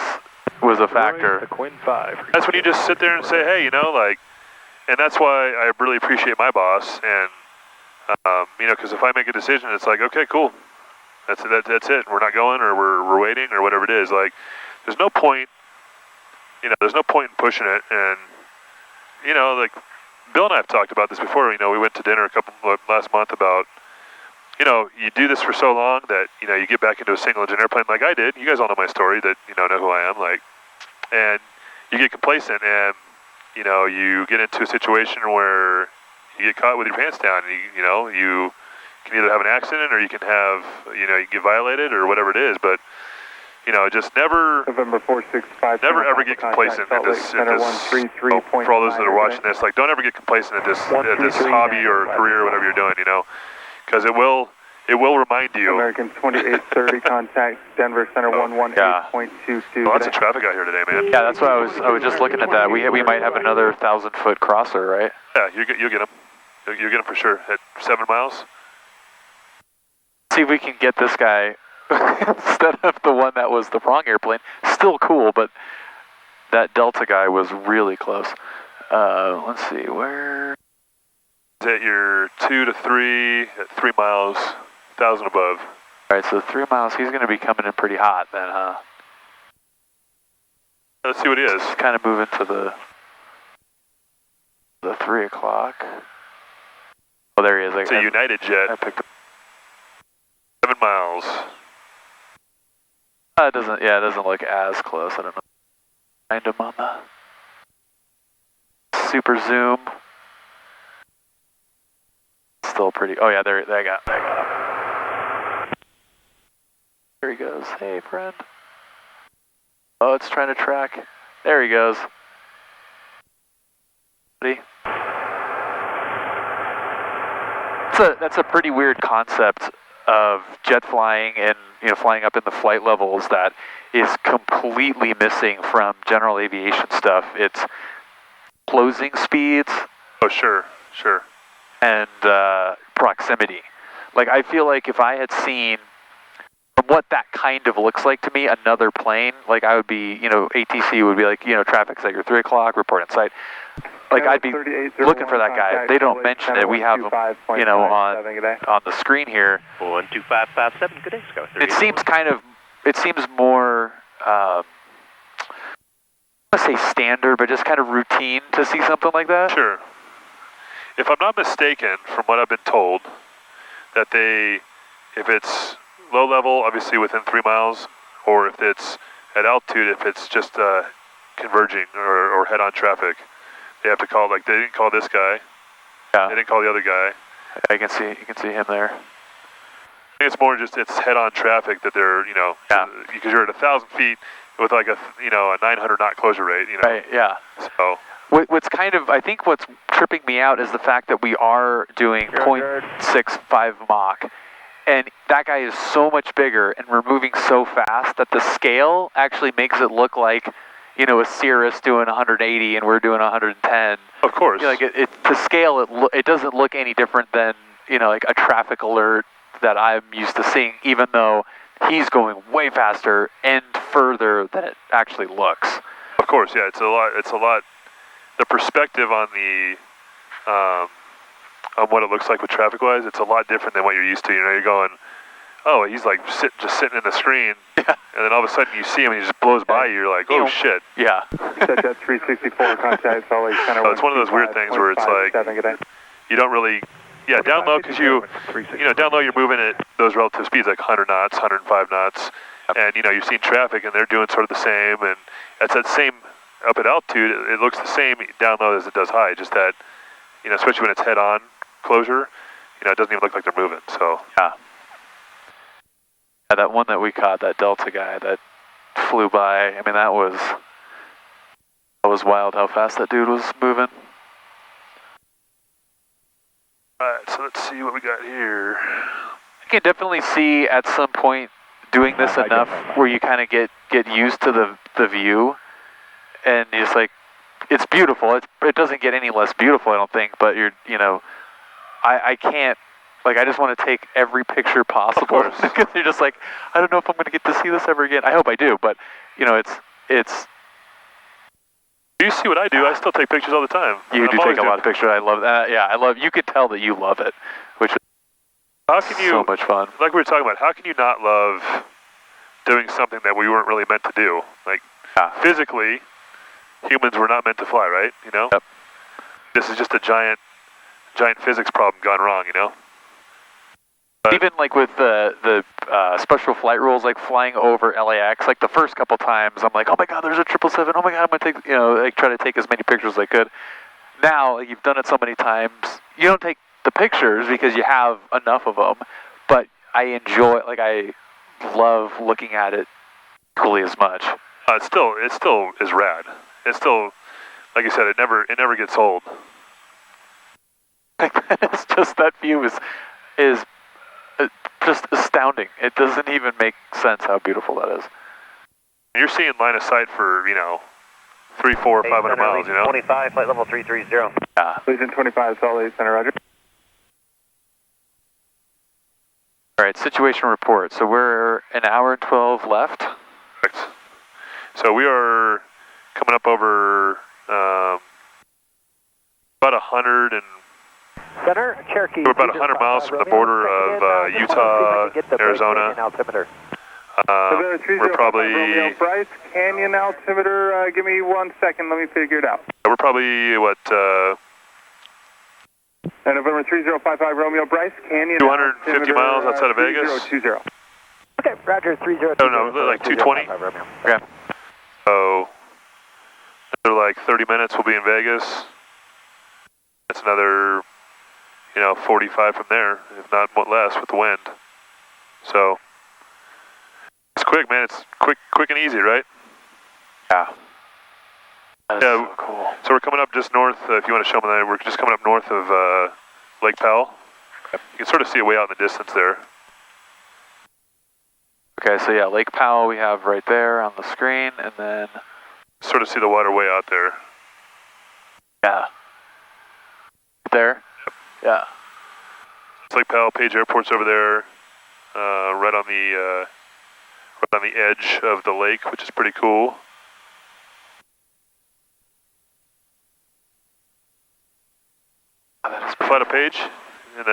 a factor. That's when you just sit there and say, hey, and that's why I really appreciate my boss, and because if I make a decision, it's like, okay, cool, that's it. We're not going, or we're waiting, or whatever it is. Like, there's no point. There's no point in pushing it, and like Bill and I have talked about this before. We went to dinner last month about, you do this for so long that you get back into a single engine airplane like I did. You guys all know my story, that know who I am, like, and you get complacent, and you get into a situation where you get caught with your pants down, and you can either have an accident, or you can have you can get violated, or whatever it is, but. Just never ever get complacent at this for all those that are watching this, like, don't ever get complacent at this hobby or career or whatever you're doing, because it will remind you. American 2830 contact Denver Center 118.22. Lots of traffic out here today, man. Yeah, that's why I was just looking at that. We might have another 1,000-foot crosser, right? Yeah, you'll get them. You'll get them for sure at 7 miles. See if we can get this guy. Instead of the one that was the wrong airplane. Still cool, but that Delta guy was really close. Let's see, where? Is that your 2 to 3 at 3 miles, 1,000 above? All right, so 3 miles, he's going to be coming in pretty hot then, huh? Let's see what he is. He's kind of moving to the 3 o'clock. Oh, there he is. It's a United jet. I picked 7 miles. It doesn't look as close. I don't know. Find him on the super zoom. Still pretty. Oh yeah, there I got him. There he goes. Hey, friend. Oh, it's trying to track. There he goes. Ready? That's a pretty weird concept of jet flying and flying up in the flight levels that is completely missing from general aviation stuff. It's closing speeds. Oh, sure. And proximity. Like, I feel like if I had seen from what that kind of looks like to me, another plane, like I would be, ATC would be like, traffic's at your 3 o'clock, report in sight. Like, I'd be looking for that guy. They don't mention it. We have him, on the screen here. 12557, good day, Sky. It seems more, I don't want to say standard, but just kind of routine to see something like that. Sure. If I'm not mistaken, from what I've been told, that if it's low level, obviously within 3 miles, or if it's at altitude, if it's just converging or head-on traffic, they have to call, like, they didn't call this guy. Yeah. They didn't call the other guy. You can see him there. I think it's more just it's head-on traffic that they're, because you're at 1,000 feet with like a 900 knot closure rate, Right, yeah. So. I think what's tripping me out is the fact that we are doing 0.65 Mach, and that guy is so much bigger, and we're moving so fast that the scale actually makes it look like, a Cirrus doing 180 and we're doing 110. Of course. To scale, it doesn't look any different than, like a traffic alert that I'm used to seeing, even though he's going way faster and further than it actually looks. Of course, yeah, it's a lot. The perspective on on what it looks like with traffic-wise, it's a lot different than what you're used to. You're going, oh, he's like just sitting in the screen, and then all of a sudden you see him and he just blows by you. You're like, oh shit. Yeah. That 364 contact Salt Lake Center. So it's one of those weird things where it's like you don't really. Yeah, down low, because down low you're moving at those relative speeds like 100 knots, 105 knots, and you're seeing traffic and they're doing sort of the same, and it's that same up at altitude. It looks the same down low as it does high, just that especially when it's head-on closure, you know, it doesn't even look like they're moving. So Yeah. Yeah, that one that we caught, that Delta guy that flew by. I mean, that was wild how fast that dude was moving. all right, so let's see what we got here. I can definitely see at some point doing this enough where you kind of get used to the view, and it's like, it's beautiful. It doesn't get any less beautiful, I don't think, but I can't, like, I just want to take every picture possible, because you're just like, I don't know if I'm going to get to see this ever again. I hope I do, but, it's... Do you see what I do? I still take pictures all the time. You do take a lot of pictures. I love that. Yeah, you could tell that you love it, which is how can you, so much fun. Like we were talking about, how can you not love doing something that we weren't really meant to do? Like, physically, humans were not meant to fly, right? You know? Yep. This is just a giant physics problem gone wrong, you know? Even like with the special flight rules, like flying over LAX, like the first couple times, I'm like, oh my God, there's a 777. Oh my God, I'm gonna take, like try to take as many pictures as I could. Now, like, you've done it so many times, you don't take the pictures because you have enough of them, but I enjoy, like, I love looking at it equally as much. It still is rad. It's still, like you said, it never gets old. It's just, that view is just astounding. It doesn't even make sense how beautiful that is. You're seeing line of sight for, 300, 400, 500 miles, 25, flight level 330. Yeah. Legion 25, Salt Lake Center, roger. All right, situation report. So we're an hour and 12 left. Correct. So we are coming up over about 100 and... Center, Cherokee. We're about 100 miles from the border of Utah, Arizona. We're probably... Bryce, Canyon altimeter, give me 1 second, let me figure it out. We're probably, And November 3055 Romeo Bryce, Canyon 250 miles outside of Vegas? 3020. Okay, roger, 3020. No, like 220. Okay. So, another like 30 minutes we'll be in Vegas. That's another, 45 from there, if not less with the wind. So, it's quick, man. It's quick and easy, right? Yeah. That's Yeah, so cool. So we're coming up just north, if you want to show me that, we're just coming up north of Lake Powell. You can sort of see a way out in the distance there. Okay, so yeah, Lake Powell we have right there on the screen, and then... Sort of see the water way out there. Yeah. There? Yep. Yeah. It's Lake Powell, Page Airport's over there, right on the edge of the lake, which is pretty cool. Flight of Page and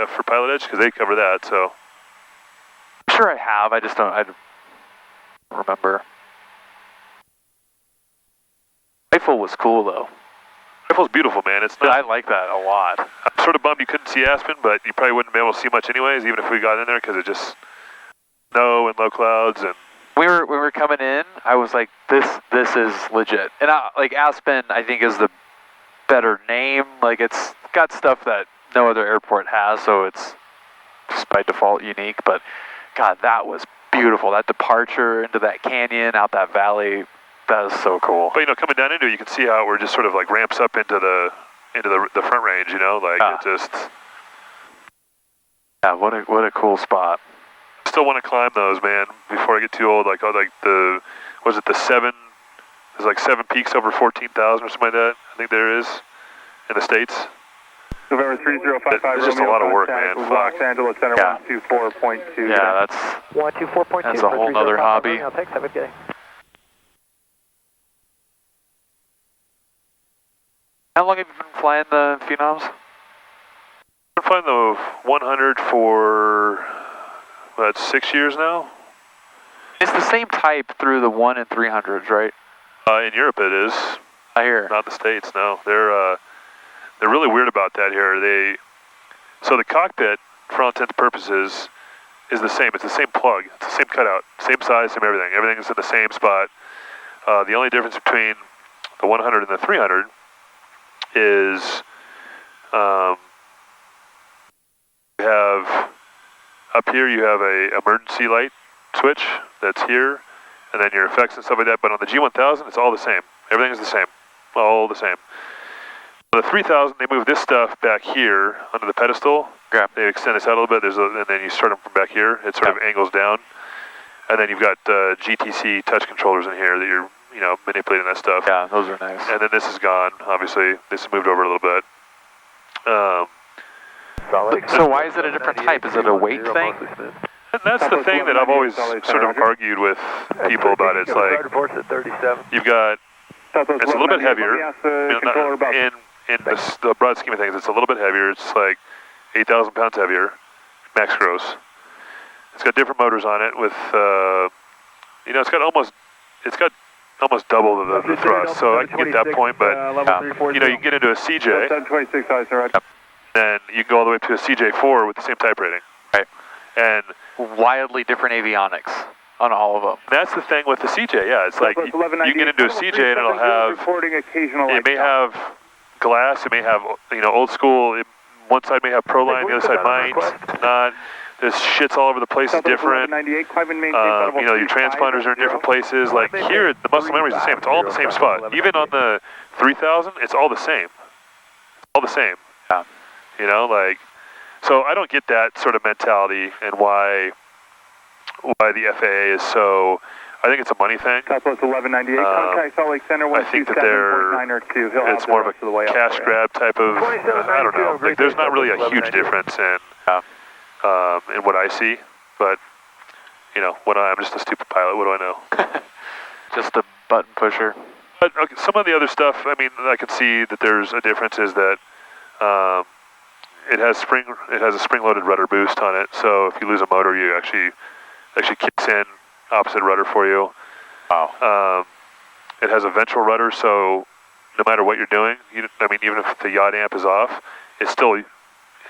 for Pilot Edge, because they cover that, so. I'm sure I have, I don't remember. Rifle was cool though. Rifle's beautiful, man. It's not. I like that a lot. I'm sort of bummed you couldn't see Aspen, but you probably wouldn't be able to see much anyways, even if we got in there, because it just snow and low clouds and. When we were coming in, I was like, this is legit. And like Aspen, I think is the better name. Like, it's got stuff that no other airport has, so it's just by default unique. But God, that was beautiful. That departure into that canyon, out that valley, that is so cool. But coming down into it, you can see how it just sort of like ramps up into the front range. Like it just. Yeah, what a cool spot. Still want to climb those, man. Before I get too old, the 7? There's like 7 peaks over 14,000 or something like that. I think there is in the States. November 3055 It's just a lot of work, man. Los Angeles Center, Yeah. 124.2. Yeah, that's 124.2. That's a whole nother hobby. Thanks, have a good day. How long have you been flying the Phenoms? I've been flying the 100 for 6 years now. It's the same type through the 1 and 300s, right? In Europe, it is. I hear. Not in the States, no. They're really weird about that here. So the cockpit, for all intents and purposes, is the same. It's the same plug. It's the same cutout, same size, same everything. Everything's in the same spot. The only difference between the 100 and the 300 is up here you have a emergency light switch that's here, and then your effects and stuff like that. But on the G1000, it's all the same. Everything is the same, all the same. The 3000, they move this stuff back here under the pedestal. Okay. They extend this out a little bit. And then you start them from back here. It sort of angles down, and then you've got GTC touch controllers in here that you're manipulating that stuff. Yeah, those are nice. And then this is gone. Obviously, this has moved over a little bit. So why is it a different type? Is it a weight thing? And that's the thing that I've always sort of argued with people about. It's like you've got, it's a little bit heavier. In the broad scheme of things, it's a little bit heavier. It's like 8,000 pounds heavier, max gross. It's got different motors on it with, it's got almost double the thrust. So I can get that point, but you can get into a CJ. 726, right. Then you can go all the way up to a CJ4 with the same type rating. Right. And wildly different avionics on all of them. That's the thing with the CJ, yeah. It's like you get into a CJ and it'll have, it may have glass, it may have, old school, one side may have Proline, the other side might not. There's shits all over the place, it's different. Your transponders are in different places. Like here, the muscle memory is the same. It's all in the same spot. Even on the 3000, it's all the same. It's all the same. Yeah. So I don't get that sort of mentality and why the FAA is so, I think it's a money thing. Southwest 1198, contact Salt Lake Center, I think that it's more of a cash grab type of, I don't know. Like there's not really a huge difference in what I see, but I'm just a stupid pilot, what do I know? Just a button pusher. But okay, some of the other stuff, I can see that there's a difference is that it has a spring-loaded rudder boost on it. So if you lose a motor, you actually kicks in opposite rudder for you. Wow. It has a ventral rudder, so no matter what you're doing, even if the yaw amp is off, it still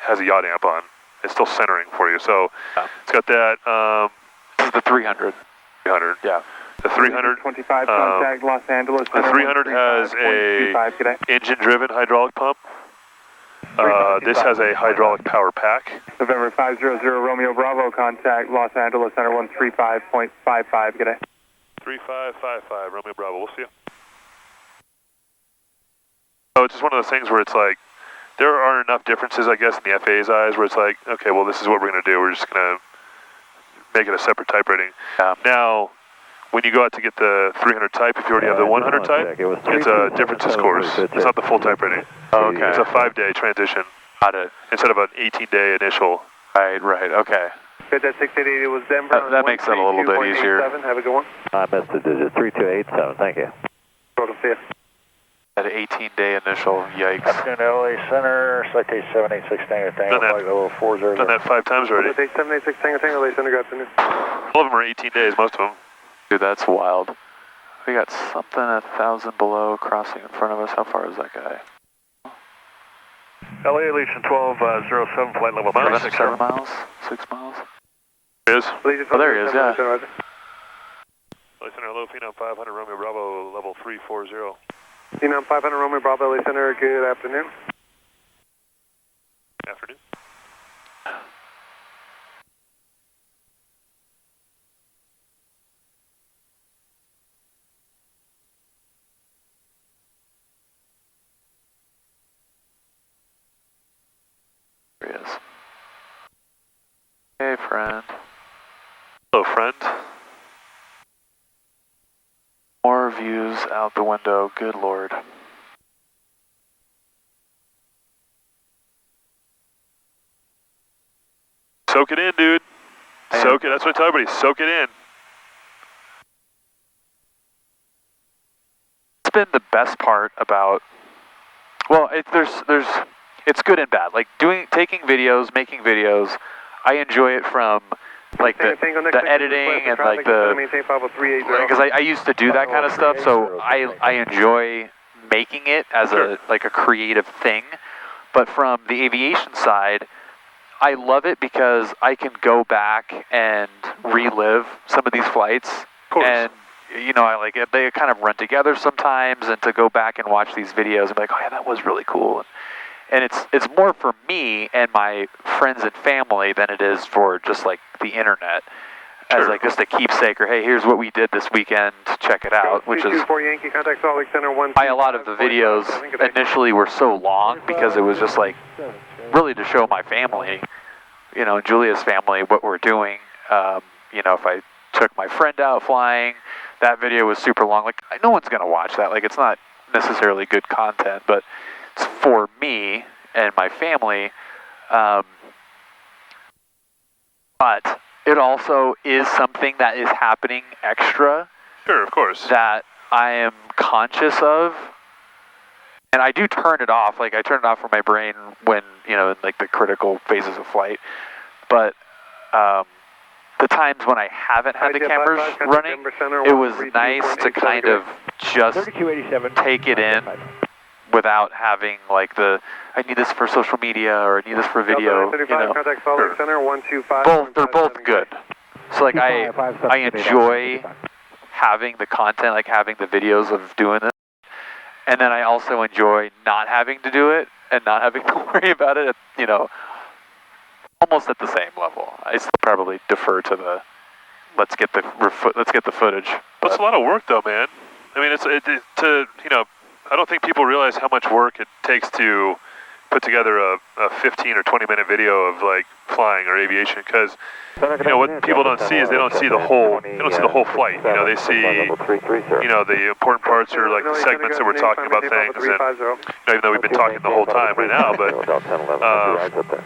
has a yaw amp on. It's still centering for you. So it's got that. This is the 300. 300. Yeah. The 300. 25 contact Los Angeles. The 300 has a engine-driven hydraulic pump. This has a hydraulic power pack. November 500 Romeo Bravo, contact Los Angeles Center 135.55, good day. 3555 Romeo Bravo, we'll see you. So it's just one of those things where it's like, there are enough differences, I guess, in the FAA's eyes where it's like, okay, well, this is what we're going to do. We're just going to make it a separate type rating. Yeah. Now, when you go out to get the 300 type, if you already have the 100 type, it's a difference in scores. It's not the full type rating. Oh, okay. It's a 5-day transition. Got it. Instead of an 18-day initial. Right, okay. Good, that 688 was Denver. That makes it a little bit easier. Have a good one. I missed the digit, 3287, thank you. Welcome, see you. That 18-day initial, yikes. Afternoon, LA Center, citation 786 Tango Tango, flight level 40. Done that 5 times already. 786 Tango Tango, LA Center, good afternoon. All of them are 18 days, most of them. Dude, that's wild. We got something 1,000 below crossing in front of us. How far is that guy? LA Legion 1207, flight level 36. 7 miles? 6 miles? There he is. Oh, there he is, yeah. LA Center, hello, Phenom 500, Romeo Bravo, level 340. Phenom 500, Romeo Bravo, LA Center, good afternoon. Afternoon. There he is. Hey, friend. Hello, friend. More views out the window, good lord. Soak it in, dude. Soak it, that's what I tell everybody, soak it in. It's been the best part about, well, it's good and bad. Like taking videos, making videos, I enjoy it from like the editing and like because I used to do that kind of stuff, so I enjoy making it as a creative thing. But from the aviation side, I love it because I can go back and relive some of these flights, and I like it. They kind of run together sometimes, and to go back and watch these videos and be like, oh yeah, that was really cool. and it's more for me and my friends and family than it is for just like the internet. As like just a keepsake, or hey, here's what we did this weekend, check it out, which is why a lot of the videos initially were so long, because it was just like really to show my family, you know, Julia's family, what we're doing. You know, if I took my friend out flying, that video was super long. Like, no one's gonna watch that. Like, it's not necessarily good content, but it's for me and my family. But it also is something that is happening extra. Sure, of course. That I am conscious of. And I do turn it off. Like, I turn it off from my brain when, you know, in like the critical phases of flight. But the times when I haven't had the cameras running, it was nice to kind of just take it in without having like the, I need this for social media or I need this for video, you know. They're both good. So like I enjoy having the content, like having the videos of doing this. And then I also enjoy not having to do it and not having to worry about it, you know, almost at the same level. I still probably defer to the, let's get the footage. But it's a lot of work though, man. I mean, to, you know, I don't think people realize how much work it takes to put together a 15 or 20 minute video of like flying or aviation, because you know what people don't see is they don't see the whole flight. You know, they see, you know, the important parts are like the segments that we're talking about things, and you know, even though we've been talking the whole time right now, but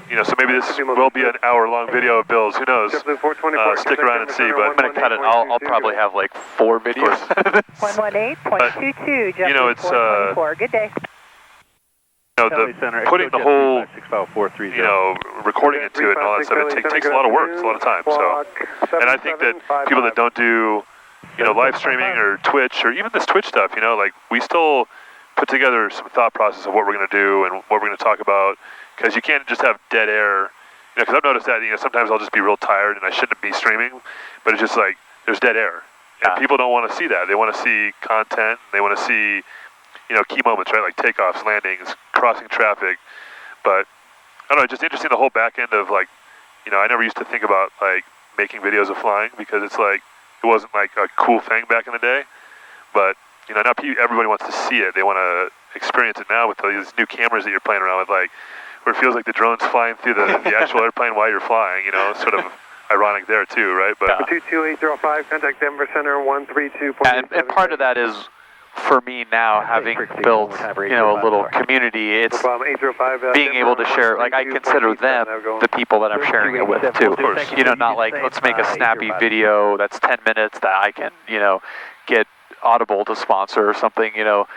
you know, so maybe this will be an hour-long video of Bill's. Who knows? Stick around and see. But I'm gonna cut it. I'll probably have like 4 videos. 118.22. You know, it's good day. You know, putting the whole, you know, recording into it and all that stuff, it takes a lot of work, it's a lot of time. So, and I think that people that don't do, you know, live streaming or Twitch or even this Twitch stuff, you know, like we still put together some thought process of what we're going to do and what we're going to talk about, because you can't just have dead air. You know, because I've noticed that, you know, sometimes I'll just be real tired and I shouldn't be streaming, but it's just like there's dead air, and people don't want to see that. They want to see content. They want to see, you know, key moments, right? Like takeoffs, landings, crossing traffic. But I don't know, just interesting the whole back end of like, you know, I never used to think about like making videos of flying, because it's like, it wasn't like a cool thing back in the day. But, you know, now everybody wants to see it. They want to experience it now with these new cameras that you're playing around with, like, where it feels like the drone's flying through the actual airplane while you're flying, you know, sort of ironic there too, right? But 22805, contact Denver Center 132. And part of that is, for me now, having built, you know, a little community, it's being able to share, like I consider them the people that I'm sharing it with too. You know, not like, let's make a snappy video that's 10 minutes that I can, you know, get Audible to sponsor or something, you know.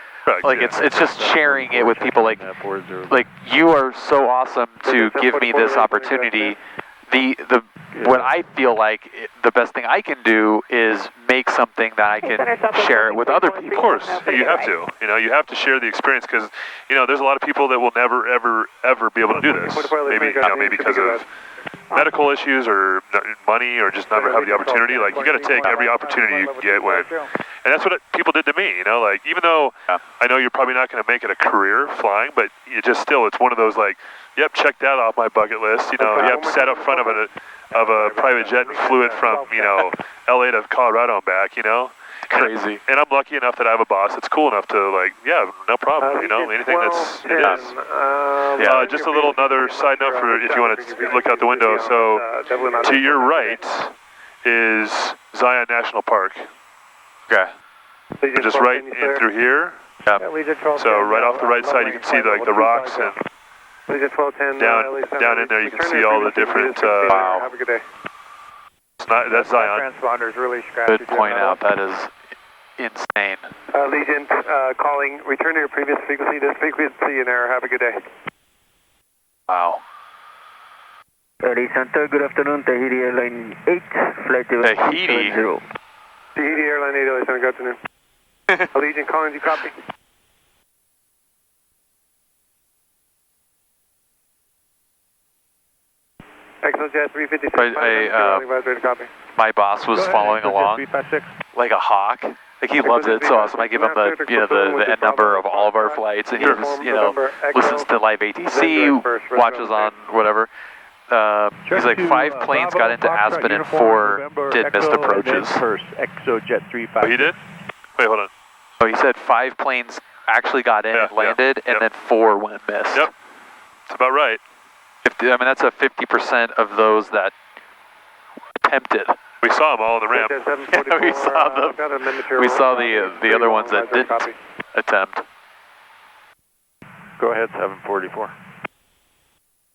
Like it's just sharing it with people. Like you are so awesome to give me this opportunity. What I feel like the best thing I can do is make something that I can share it with other people. Of course, you have to. You know, you have to share the experience, because, you know, there's a lot of people that will never, ever, ever be able to do this. Maybe, you know, maybe because of medical issues or money, or just never have the opportunity. Like, you got to take every opportunity you can get when. And that's what people did to me, you know, like, even though I know you're probably not going to make it a career flying, but it's one of those, like, yep, check that off my bucket list, you know, yep, sat up front of a private jet and flew it from, you know, LA to Colorado and back, you know. Crazy. And I'm lucky enough that I have a boss that's cool enough to, like, yeah, no problem, you know, anything that's, it is. Just a little another side note for if you want to look out the window. So to your right is Zion National Park. Okay. Just right in through here. Yeah. So right off the right side, you can see like the rocks, and down in there you can see all the different. Wow. Have a good day. That's Zion. Transponder's really Good point out. That is insane. Legion calling. Return to your previous frequency. This frequency in error. Have a good day. Wow. Center, good afternoon. Tahiti Airline 8, flight Tahiti. 0. Tahiti Airline 8, good afternoon. Legion calling, you copy? XLJet 356. My boss was following along like a hawk, Like he loves it. It's so awesome. I give him the the end number of all of our flights, and he just listens to live ATC, watches on whatever. He's like 5 planes got into Aspen and 4 did missed approaches. First, ExoJet 35. Oh, he did? Wait, hold on. Oh, he said 5 planes actually got in and landed, and then 4 went missed. Yep, that's about right. I mean, that's a 50% of those that attempted. We saw them all on the ramp. Yeah, we saw them. We saw the other ones that didn't attempt. Go ahead, 744.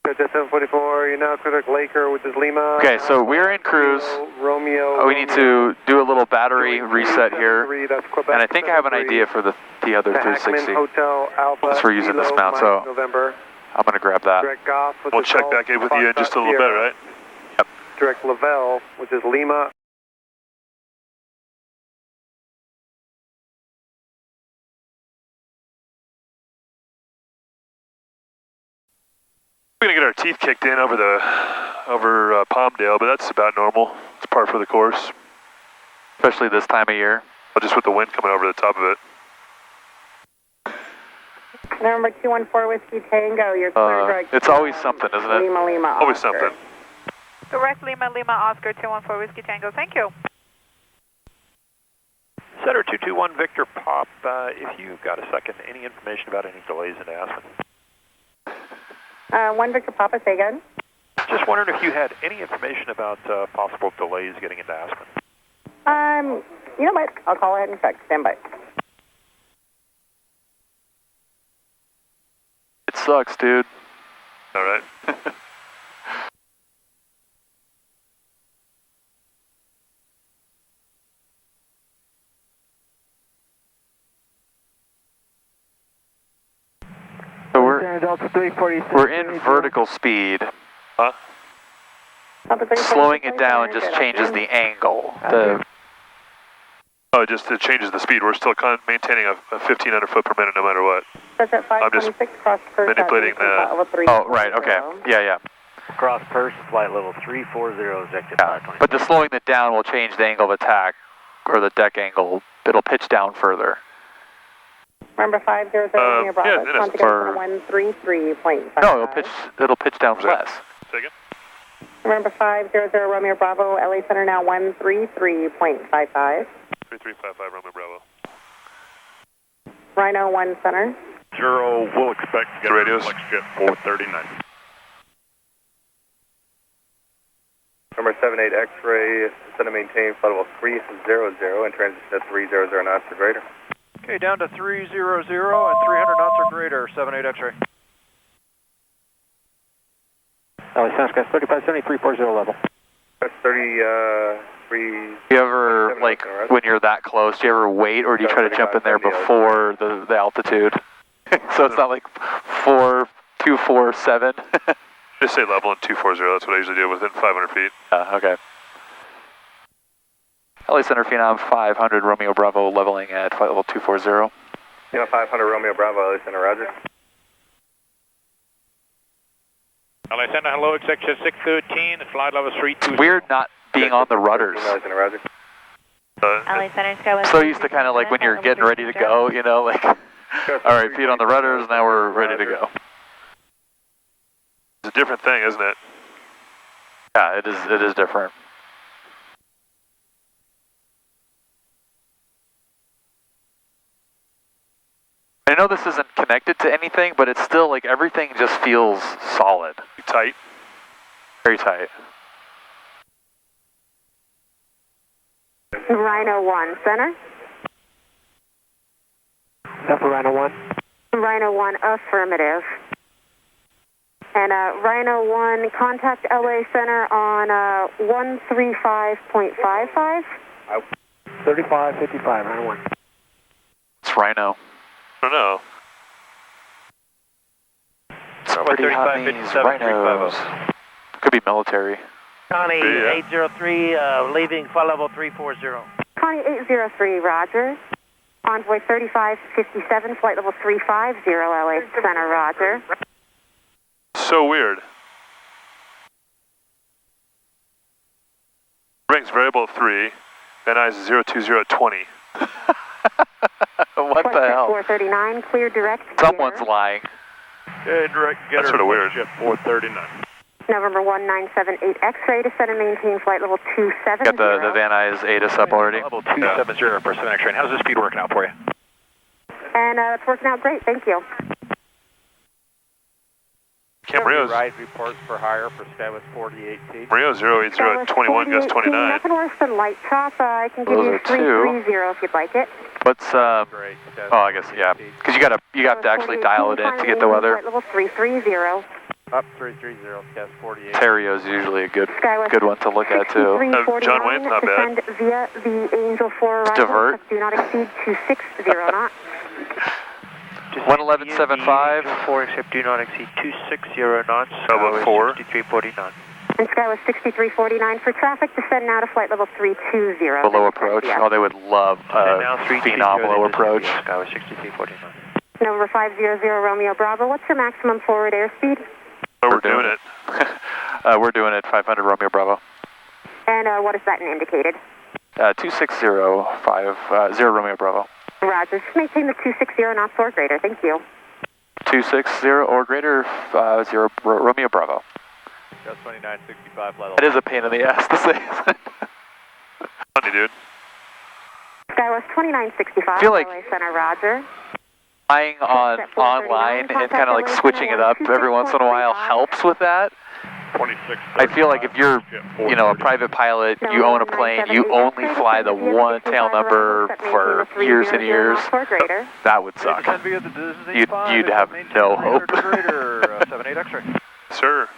Jet 744, you're now Critic Laker, which is Lima. Okay, so we're in cruise. Romeo. We need to do a little battery reset here, and I think I have an idea for the other 360. Hotel Alpha. Since we're using this mount, so I'm going to grab that. We'll check back in with you in just a little bit, right? Yep. Direct Lavelle, which is Lima. We're gonna get our teeth kicked in over Palmdale, but that's about normal. It's par for the course. Especially this time of year. Just with the wind coming over the top of it. Number 214 Whiskey Tango, you're clear direct. It's always something, isn't it? Lima, Lima, Always Oscar. something. Direct Lima, Lima, Oscar, 214 Whiskey Tango, thank you. Center 221 Victor Pop, if you've got a second, any information about any delays in Aspen? 1 Victor Papa, say again. Just wondering if you had any information about possible delays getting into Aspen. You know what? I'll call ahead and check. Stand by. It sucks, dude. All right. So we're in vertical speed. Huh? Slowing it down just changes the angle. Oh, it changes the speed. We're still maintaining a 1,500 foot per minute no matter what. That's at 526 cross purse. Manipulating the... Oh, right, okay. Yeah. Cross purse, flight level 340, objective 520. But the slowing it down will change the angle of attack, or the deck angle. It'll pitch down further. Remember 500 Romeo Bravo, contact for 133.5. No, it'll pitch down less. Say again? Remember 500 Romeo Bravo, LA Center now 133.55. 3355 Romeo Bravo. Rhino 1 Center. 0, we'll expect to get radios. Jet 439. Number 78 X-ray, center maintain flight level 300 and transition to 300 knots or greater. Okay, down to 300 and 300 knots or greater, 78 X-ray. LA Center, 3570, 340 level. That's 33... Do you ever, like, when you're that close, do you ever wait, or do you try to jump in there before the altitude? So it's not like 4247? Just say level and 240, that's what I usually do within 500 feet. Okay. LA Center Phenom 500 Romeo Bravo leveling at flight level 240. 500 Romeo Bravo, LA Center, roger. LA Center, hello, executive 613, flight level 320. It's weird not being on the rudders. LA Center, roger. LA Center, Sky So used to kind of like when you're getting ready to go, you know, like, alright, feet on the rudders, now we're ready to go. It's a different thing, isn't it? Yeah, it is different. I know this isn't connected to anything, but it's still like everything just feels solid. Tight. Very tight. Rhino 1 Center. Alpha Rhino 1. Rhino 1 affirmative. And Rhino 1, contact LA Center on 135.55. 3555, Rhino 1. It's Rhino. I don't know. It's pretty hot knees, Rhinos. Could be military. Connie, Yeah. 803, leaving flight level 340. Connie 803, roger. Envoy 3557, flight level 350, LA Center, roger. So weird. Rings variable 3, Van Nuys 020 at 20. What the hell? 439, clear direct. Someone's lying. Okay, direct getter. That's sort of weird. Jet 439. November 1978 X-ray, descend and maintain flight level 270. Got the Van Nuys ATIS up already. Level 270 for 7 X-ray. How's the speed working out for you? And it's working out great, thank you. Camarillo's Ride reports for higher for Skywest 48T. Mario 080 at 21, gust 29. Nothing worse than light chop. I can give Those you are 330 if you'd like it. What's Great. oh, I guess yeah, because you have to actually dial it in to get the weather. Flight level 330. Up 330, Skywest 48. Terrio's usually a good Skywest one to look at too. John Wayne, not bad. Descend via the Angel 4 arrival. Divert. Do not exceed 260 knots. 111.75. 4 except do not exceed 260 knots. Level 4. 6349. And Skywest 6349 for traffic. Descend now to flight level 320. The low approach. Oh, they would love Phenom low approach. Skywest 6349. November 500 Romeo Bravo. What's your maximum forward airspeed? Oh, we're doing it. We're doing it. 500 Romeo Bravo. And what is that indicated? 26050 Romeo Bravo. Roger. Just maintain the 260 knots or greater. Thank you. 260 or greater 0 Romeo Bravo. Just 2965 flight level. It is a pain in the ass to say. Funny, dude. Skywest 2965. I feel like LA Center, Roger. Flying online and kind of like switching it up every once in a while helps with that. 26. I feel like if you're, a private pilot, you own a plane, you only fly the one tail number for years and years, that would suck. You'd have no hope. 78 X-ray. Sir.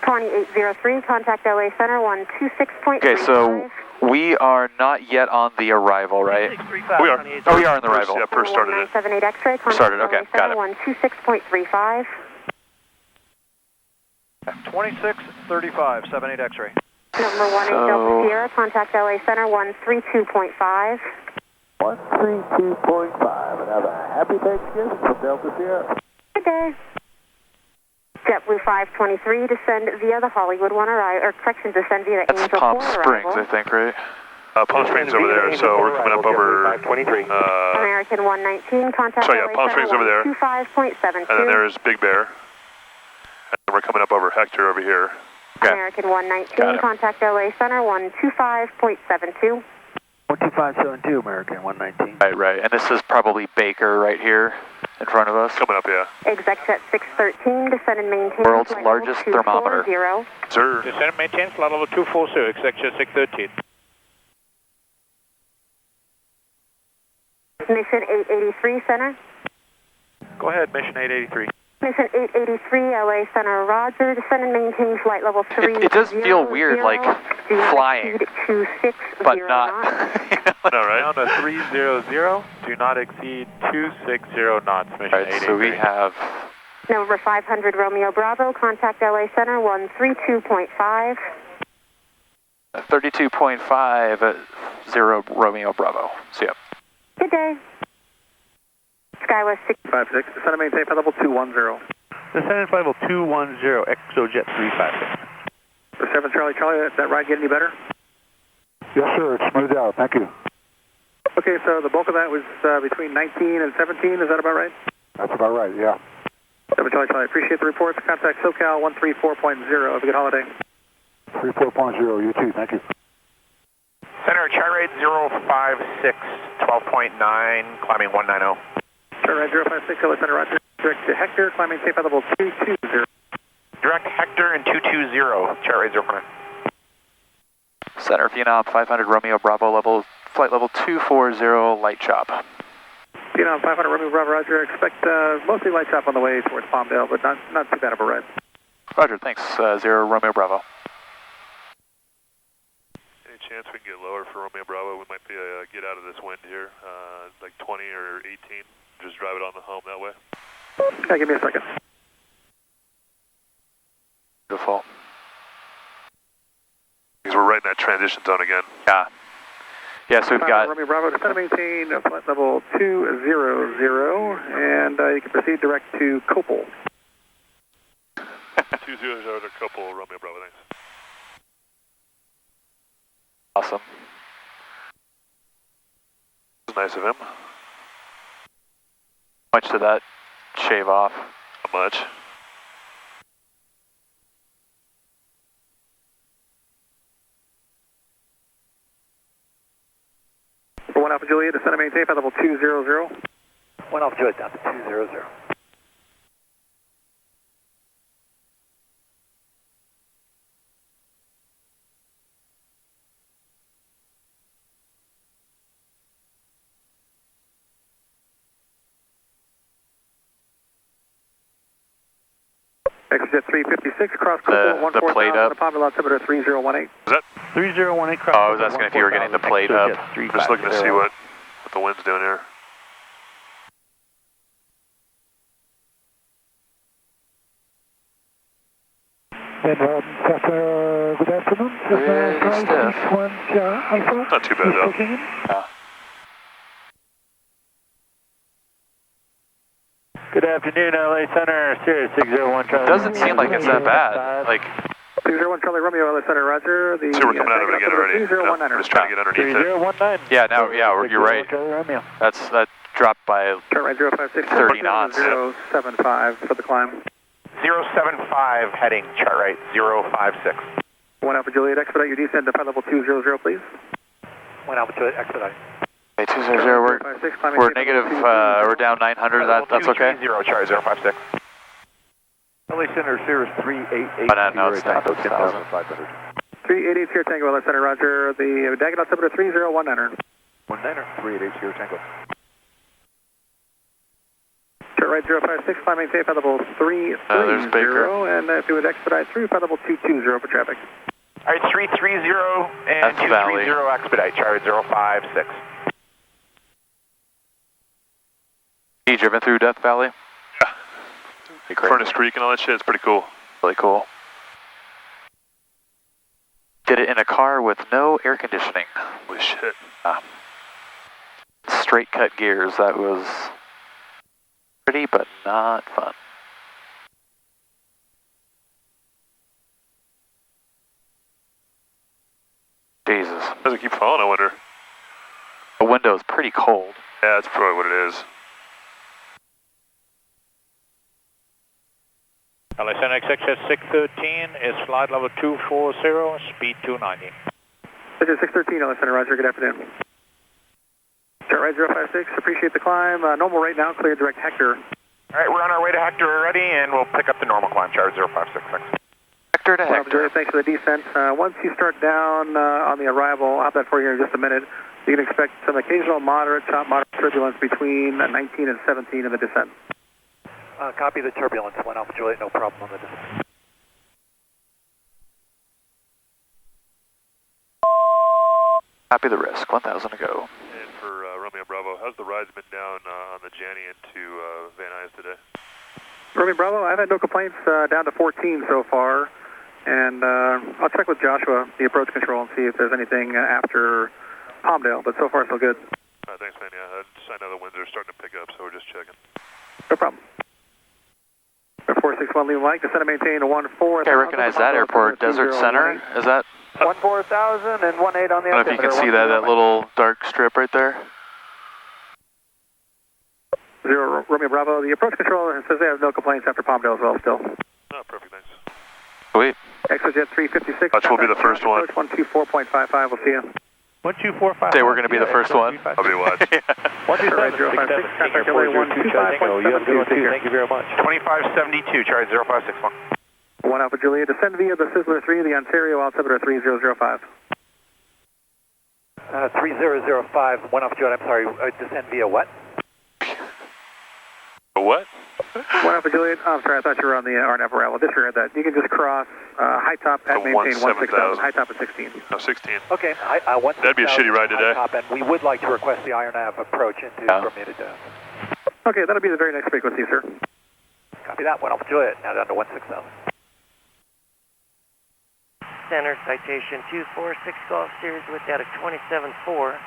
2803, contact LA Center 126.35. Okay, so we are not yet on the arrival, right? We are. Oh, we are on the arrival. Yeah, first started it. 79 X-ray, contact Started, okay, LA got Center it. 126.35. 2635, 78 X-ray. Number 18 Delta Sierra, contact LA Center 132.5. 132.5. And have a happy Thanksgiving from Delta Sierra. Good day. JetBlue 523, descend via the Hollywood 1 arrival, or correction, descend via the That's Angel Palm 4 Springs, arrival. I think, right? Palm Springs over there, so we're coming up over. American 119, contact Sorry, yeah, LA Palm Springs Center over there. 125.72. And then there's Big Bear. And we're coming up over Hector over here. Okay. American 119, contact LA Center 125.72. 12572, American 119. Right. And this is probably Baker right here in front of us. Coming up, yeah. Execjet 613, descend and maintain. World's flight largest level thermometer. 240. Sir. Descend and maintain flight level 240, Execjet 613. Mission 883, Center. Go ahead, mission 883. Mission 883, LA Center, Roger. Descend and maintain flight level 3. It does feel weird, like flying, but not. No, right? Down to 300, do not exceed 260 knots, mission Right, 883. so we have Number 500 Romeo Bravo, contact LA Center 132.5. 32.5 at 0 Romeo Bravo. So, yeah. Good day. Skywest 656, descend and maintain flight level 210. Descend and flight level 210, Exojet 356. 7 Charlie, that ride get any better? Yes, sir. It's smoothed out. Thank you. Okay, so the bulk of that was between 19 and 17, is that about right? That's about right, yeah. 7 Charlie, appreciate the reports. Contact SoCal 134.0. Have a good holiday. 34.0, you too. Thank you. Center, chart rate 056, 12.9, climbing 190. Chart rate 056, LA Center, Roger. Direct to Hector, climbing safe level 220. Direct Hector and 220, chart rate 049. Center Phenom 500 Romeo Bravo flight level 240 light chop. Phenom 500 Romeo Bravo, Roger. Expect mostly light chop on the way towards Palmdale, but not too bad of a ride. Roger, thanks. 0 Romeo Bravo. Any chance we can get lower for Romeo Bravo? We might be get out of this wind here, like 20 or 18. Just drive it on the home that way. Okay, give me a second. Beautiful. Because we're right in that transition zone again. Yeah. Yeah, so we've got... Romeo Bravo, descend and maintain flight level 200, and you can proceed direct to Copel. 200 to Copel, Romeo Bravo, thanks. Awesome. nice of him. How much did that shave off? Not much. For 1 Alpha Juliet, descend and maintain flight level 200. 1 Alpha Juliet down to 200. Exit 356, cross The plate up. Palm altimeter 3018. Is that? 3018 cross. Oh, I was asking if you were getting the plate up. I'm just looking to see what the wind's doing here. Good afternoon. Really stiff. Not too bad though. Yeah. Good afternoon, LA Center, Sirius 601 Charlie. Doesn't seem like it's that bad. Like 601 Charlie Romeo, LA Center, Roger. The See, we're coming out of it again already. I'm just trying to get underneath it. 3019. yeah, now you're right. Charlie Romeo. That dropped by Chart right 056. 30 knots. 075 for the climb. 075 heading, chart right, 056. 1 Alpha Juliet, expedite your descent to flight level 200, please. 1 Alpha Juliet, expedite. Okay, 200. We're negative. We're down 900. That's okay. 0 chart 056. LA Center, Sirius 388. But no, it's not 10,000. 388 Sierra Tango, LA Center, Roger. The Daggett altimeter 3019. 388 Sierra Tango. Chart right 056, climb maintain flight level 330, there's Baker. and if you would expedite through flight level 220 for traffic. All right, 330 and That's Valley. 230 expedite, chart 056. You driven through Death Valley? Yeah. Furnace Creek and all that shit, it's pretty cool. Really cool. Did it in a car with no air conditioning. Holy shit. Straight cut gears. That was pretty, but not fun. Jesus. Does it keep falling, I wonder? The window's pretty cold. Yeah, that's probably what it is. LA Center XXS 613 is flight level 240, speed 290. Digit 613, LA Center, Roger, good afternoon. Chart right 056, appreciate the climb. Normal right now, clear direct Hector. All right, we're on our way to Hector already, and we'll pick up the normal climb, chart 056. Hector to Hector. Thanks for the descent. Once you start down on the arrival, I'll have that for you in just a minute. You can expect some occasional moderate turbulence between 19 and 17 in the descent. Copy the turbulence, 1 Alpha Juliet, no problem on the descent. Copy the risk, 1,000 to go. And for Romeo Bravo, how's the rides been down on the Janny into Van Nuys today? Romeo Bravo, I've had no complaints, down to 14 so far. And I'll check with Joshua, the approach control, and see if there's anything after Palmdale, but so far so good. Thanks, man. Yeah, I know the winds are starting to pick up, so we're just checking. No problem. 461 Lima Mike, descend and maintain a 14. Okay, I recognize that airport. Desert Center, is that? 14,000 and 18 on the I don't know if you can see that little dark strip right there. 0 Romeo Bravo, the approach control says they have no complaints after Palmdale as well still. Oh, perfect, thanks. Sweet. Exojet 356. Which will be the first one. 124.55, we'll see you. 1245. Say we're going to be the first one. I'll be watching. 127, contact LA 125.72. Thank you very much. 2572, chart 0561. 1 Alpha Juliet, descend via the Sizzler 3, the Ontario altimeter 3005. 3005, 1 Alpha Juliet, I'm sorry, descend via what? What? 1 Alpha Juliet, I'm sorry, I thought you were on the RNAV arrival. Disregard that. You can just cross high top at maintain 16,000, high top at 16. No, 16. Okay, that'd be a shitty ride today. Top, and we would like to request the IRNAV approach into Bermuda. Okay, that'll be the very next frequency, sir. Copy that, 1 Alpha Juliet, now down to 16,000. Center, citation 246 Golf Series with out of 27-4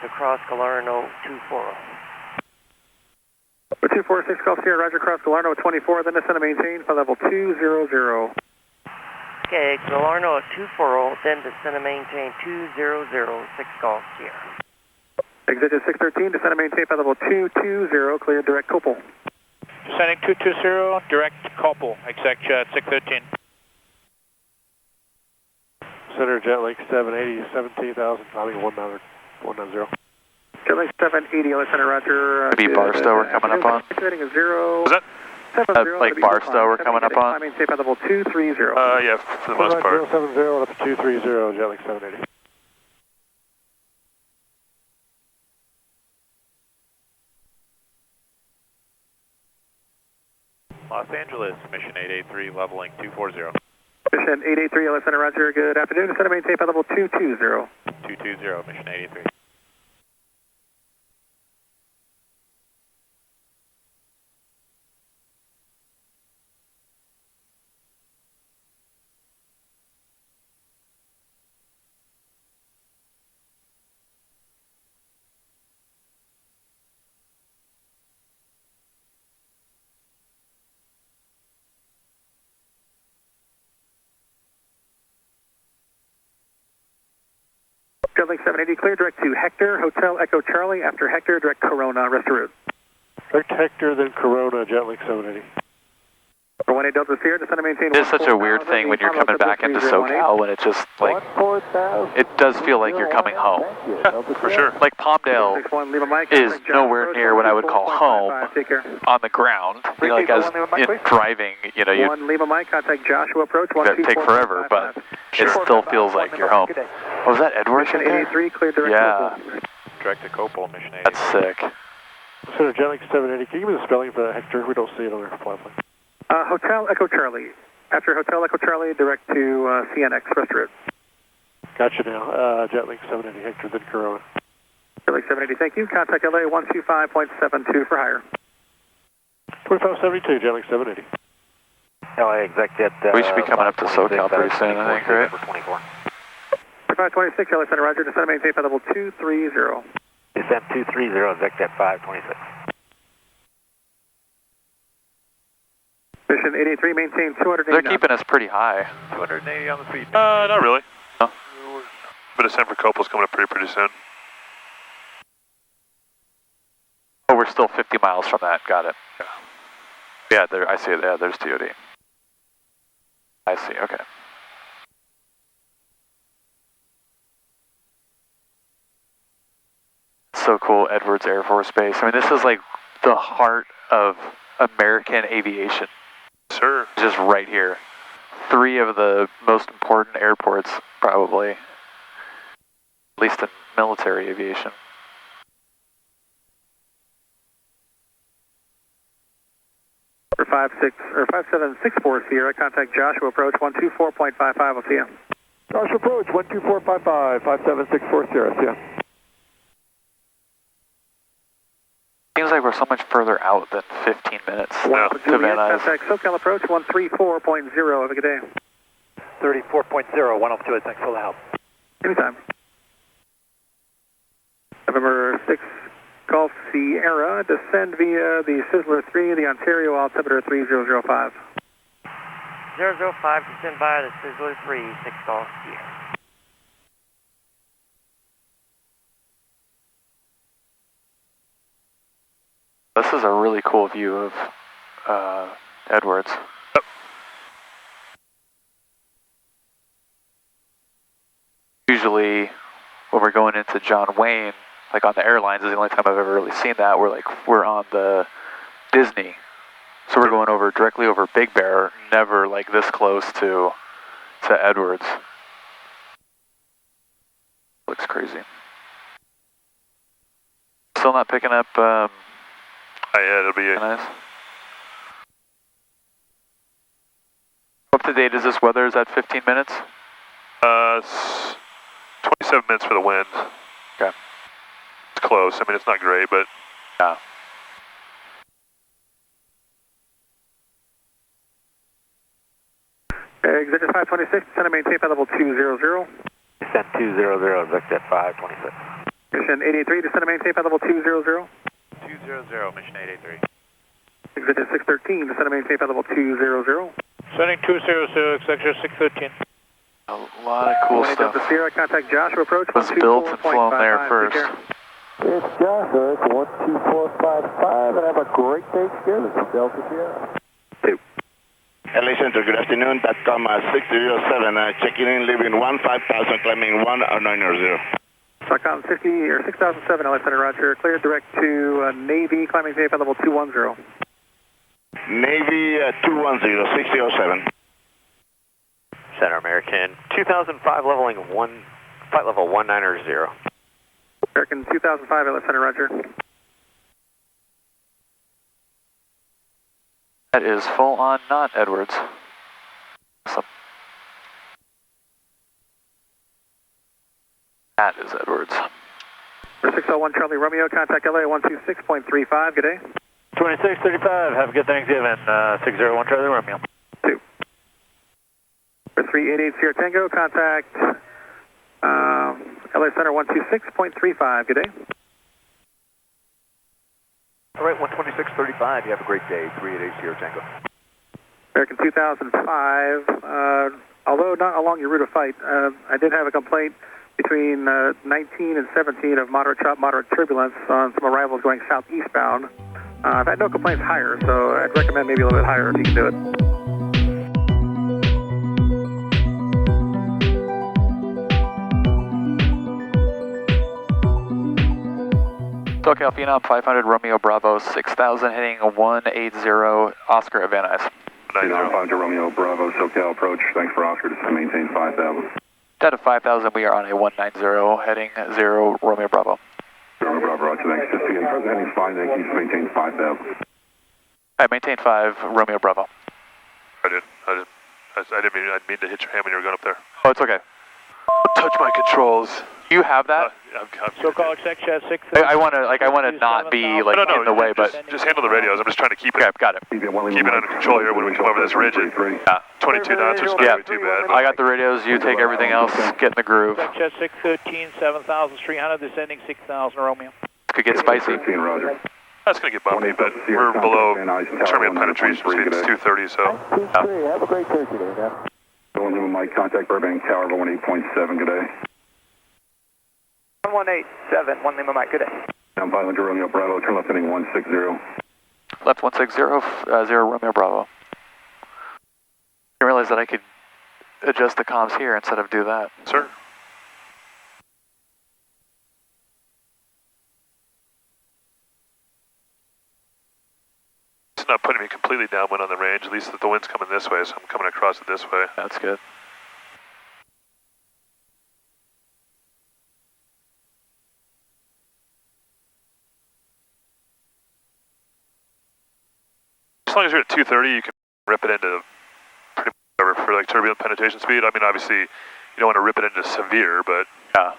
to cross Galarno 240. 246 Golf Sierra, Roger, cross Galarno at 24, then descend and maintain for level 200. Okay, Galarno at 240, then descend and maintain 2006 Golf Sierra. Executive 613, descend and maintain flight level 220, clear direct Copal. Descending 220, direct Copal, executive 613. Center Jet Lake 780, 17,000, climbing 190. Jet Lake 780, LA Center, roger. Maybe Barstow we're coming up on. Rating is 0. Was that? Like Barstow we're coming up on? Maintain flight level 230. Yeah, for the most part. 070 up to 230, Jet Lake 780. Los Angeles, mission 883, leveling 240. Mission 883, LA Center, roger. Good afternoon. Descend and maintain flight level 220. 220, mission 883. Jet Lake 780, clear direct to Hector, Hotel Echo Charlie. After Hector, direct Corona, rest of route. Direct Hector, then Corona, Jet Lake 780. For 18 Delta Sierra, descend and maintain. It is such a weird thing when you're coming back into SoCal when it just, like, it does feel like you're coming home. For sure. Like Palmdale is nowhere near what I would call home on the ground. You know, like as in driving, you know, you Lima Mike, contact Joshua approach. take forever, but it still feels like you're home. Oh, was that Edwards? Mission 883, clear direct. Yeah. Direct to Copal, mission 883. That's sick. Center Jet Lake 780, can you give me the spelling for Hector? We don't see it on our flight plan. Hotel Echo Charlie. After Hotel Echo Charlie, direct to CNX, rest route. Gotcha now. Jet Lake 780, Hector, then Corona. Jet Lake 780, thank you. Contact LA 125.72 for hire. 2572, Jet Lake 780. LA exec jet. We should be coming up to SoCal pretty soon, I think, right? 526, LA Center, roger. Descend and maintain flight level 230. Descent 230, exec jet 526. Mission 883, maintain 280. They're keeping us pretty high. 280 on the speed. Not really. No. But descent for Copal's coming up pretty soon. Oh, we're still 50 miles from that. Got it. Yeah, there. I see it. Yeah, there's TOD. I see. Okay. So cool, Edwards Air Force Base. I mean, this is like the heart of American aviation. Sir. Just right here. 3 of the most important airports, probably. At least in military aviation. For 5764 Sierra, contact Joshua approach 124.55. I'll see you. Joshua approach 12455, 5764 Sierra, see ya. Seems like we're so much further out than 15 minutes to Van Nuys. Contact SoCal approach 134.0. Have a good day. 34.0, 102, thanks for the help. Anytime. November 6, Golf Sierra, descend via the Sizzler 3, the Ontario altimeter 3005. 005, descend via the Sizzler 3, 6 Golf Sierra. This is a really cool view of Edwards. Usually, when we're going into John Wayne, like on the airlines, is the only time I've ever really seen that. We're on the Disney, so we're going over directly over Big Bear, never like this close to Edwards. Looks crazy. Still not picking up. Yeah, it'll be nice. Up to date is this weather? Is that 15 minutes? 27 minutes for the wind. Okay. It's close. I mean, it's not great, but yeah. Executive 526, descend and maintain flight level 200. Descent 200, exec 526. Mission 883, descend and maintain flight level 200. 200, mission 883. Executive 613, descend and maintain flight level 200. Sending 200, executive 613. A lot of cool stuff. Delta Sierra, contact Joshua approach. Was built and flown there first. It's Joshua, it's 12455, and have a great day, Sierra. This is Delta Sierra. LA Center, good afternoon. Tatcom 607, checking in, leaving 15,000, climbing 1900. Tatcom 50 or 6007, LA Center, roger. Clear direct to Navy, climbing VFR level 210. Navy 210, 607. Center American 2005, leveling flight level 190. American 2005, LA Center, roger. That is full on, not Edwards. Awesome. That is Edwards. 601 Charlie Romeo, contact LA 126.35, good day. 2635, have a good Thanksgiving, 601 Charlie Romeo. 2. For 388 Sierra Tango, contact LA Center 126.35, good day. All right, 12635, you have a great day, 388 Sierra Tango. American 2005, although not along your route of flight, I did have a complaint between 19 and 17 of moderate chop, moderate turbulence on some arrivals going southeastbound. I've had no complaints higher, so I'd recommend maybe a little bit higher if you can do it. SoCal Phenom 500 Romeo Bravo 6000 heading 180 Oscar at Van Nuys. Phenom 500 Romeo Bravo SoCal approach. Thanks for Oscar to maintain 5,000. Data 5000, we are on a 190 heading 0 Romeo Bravo. Romeo Bravo, roger, thanks. Just begin present heading 5, thank you, maintain 5,000. I maintain 5 Romeo Bravo. I didn't mean to hit your hand when you were going up there. Oh, it's okay. Don't touch my controls. You have that? So-called section 6. I want to not be like no, in the way, but just handle the radios. I'm just trying to keep it. Okay, got it. Keep it under control here when we come over this ridge. Yeah. 22 knots, which is not really too bad. I got the radios. You take everything else. Get in the groove. Section 613, 7,300, descending 6,000 Romeo. Could get spicy. Roger. That's going to get bumpy, but we're below terminal penetration speed. It's 230, so. Have a great day today, man. Going to my contact Burbank Tower 18.7, good day. 117, 1 Lima Mike, good day. Down 500 Romeo Bravo, turn left heading 160. Left 160, 0 Romeo Bravo. I didn't realize that I could adjust the comms here instead of do that. Sir. It's not putting me completely downwind on the range, at least that the wind's coming this way, so I'm coming across it this way. That's good. As long as you're at 230, you can rip it into pretty much whatever for like turbulent penetration speed. I mean, obviously, you don't want to rip it into severe, but yeah.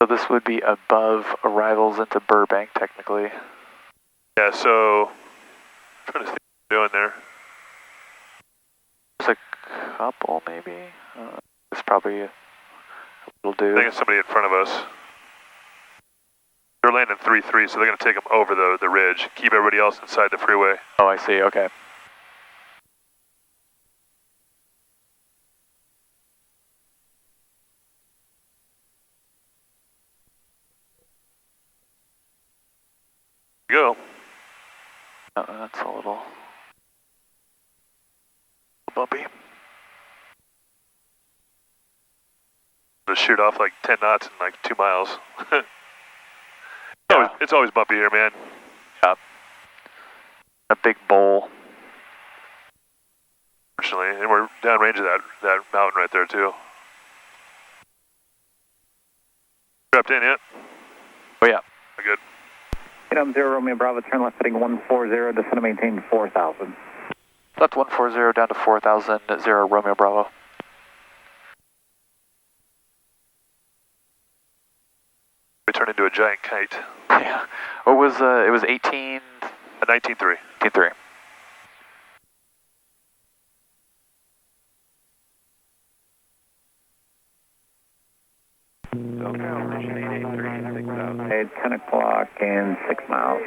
So this would be above arrivals into Burbank, technically. Yeah, so I'm trying to think what you're doing there. There's a couple, maybe. It's probably a little dude. I think it's somebody in front of us. They're landing 3-3, so they're going to take them over the ridge. Keep everybody else inside the freeway. Oh, I see. Okay. Go. That's a little bumpy. Just shoot off like 10 knots in like 2 miles. Yeah. It's always bumpy here, man. Yeah. A big bowl. Fortunately, and we're downrange of that mountain right there too. Strapped in yet? Oh yeah. Good. Phenom 0 Romeo Bravo, turn left heading 140, descend to maintain 4,000. Left 140 down to 4,000, 0 Romeo Bravo. We turned into a giant kite. Yeah. What was, it was 18? 19.3. 19.3. At 10 o'clock and 6 miles.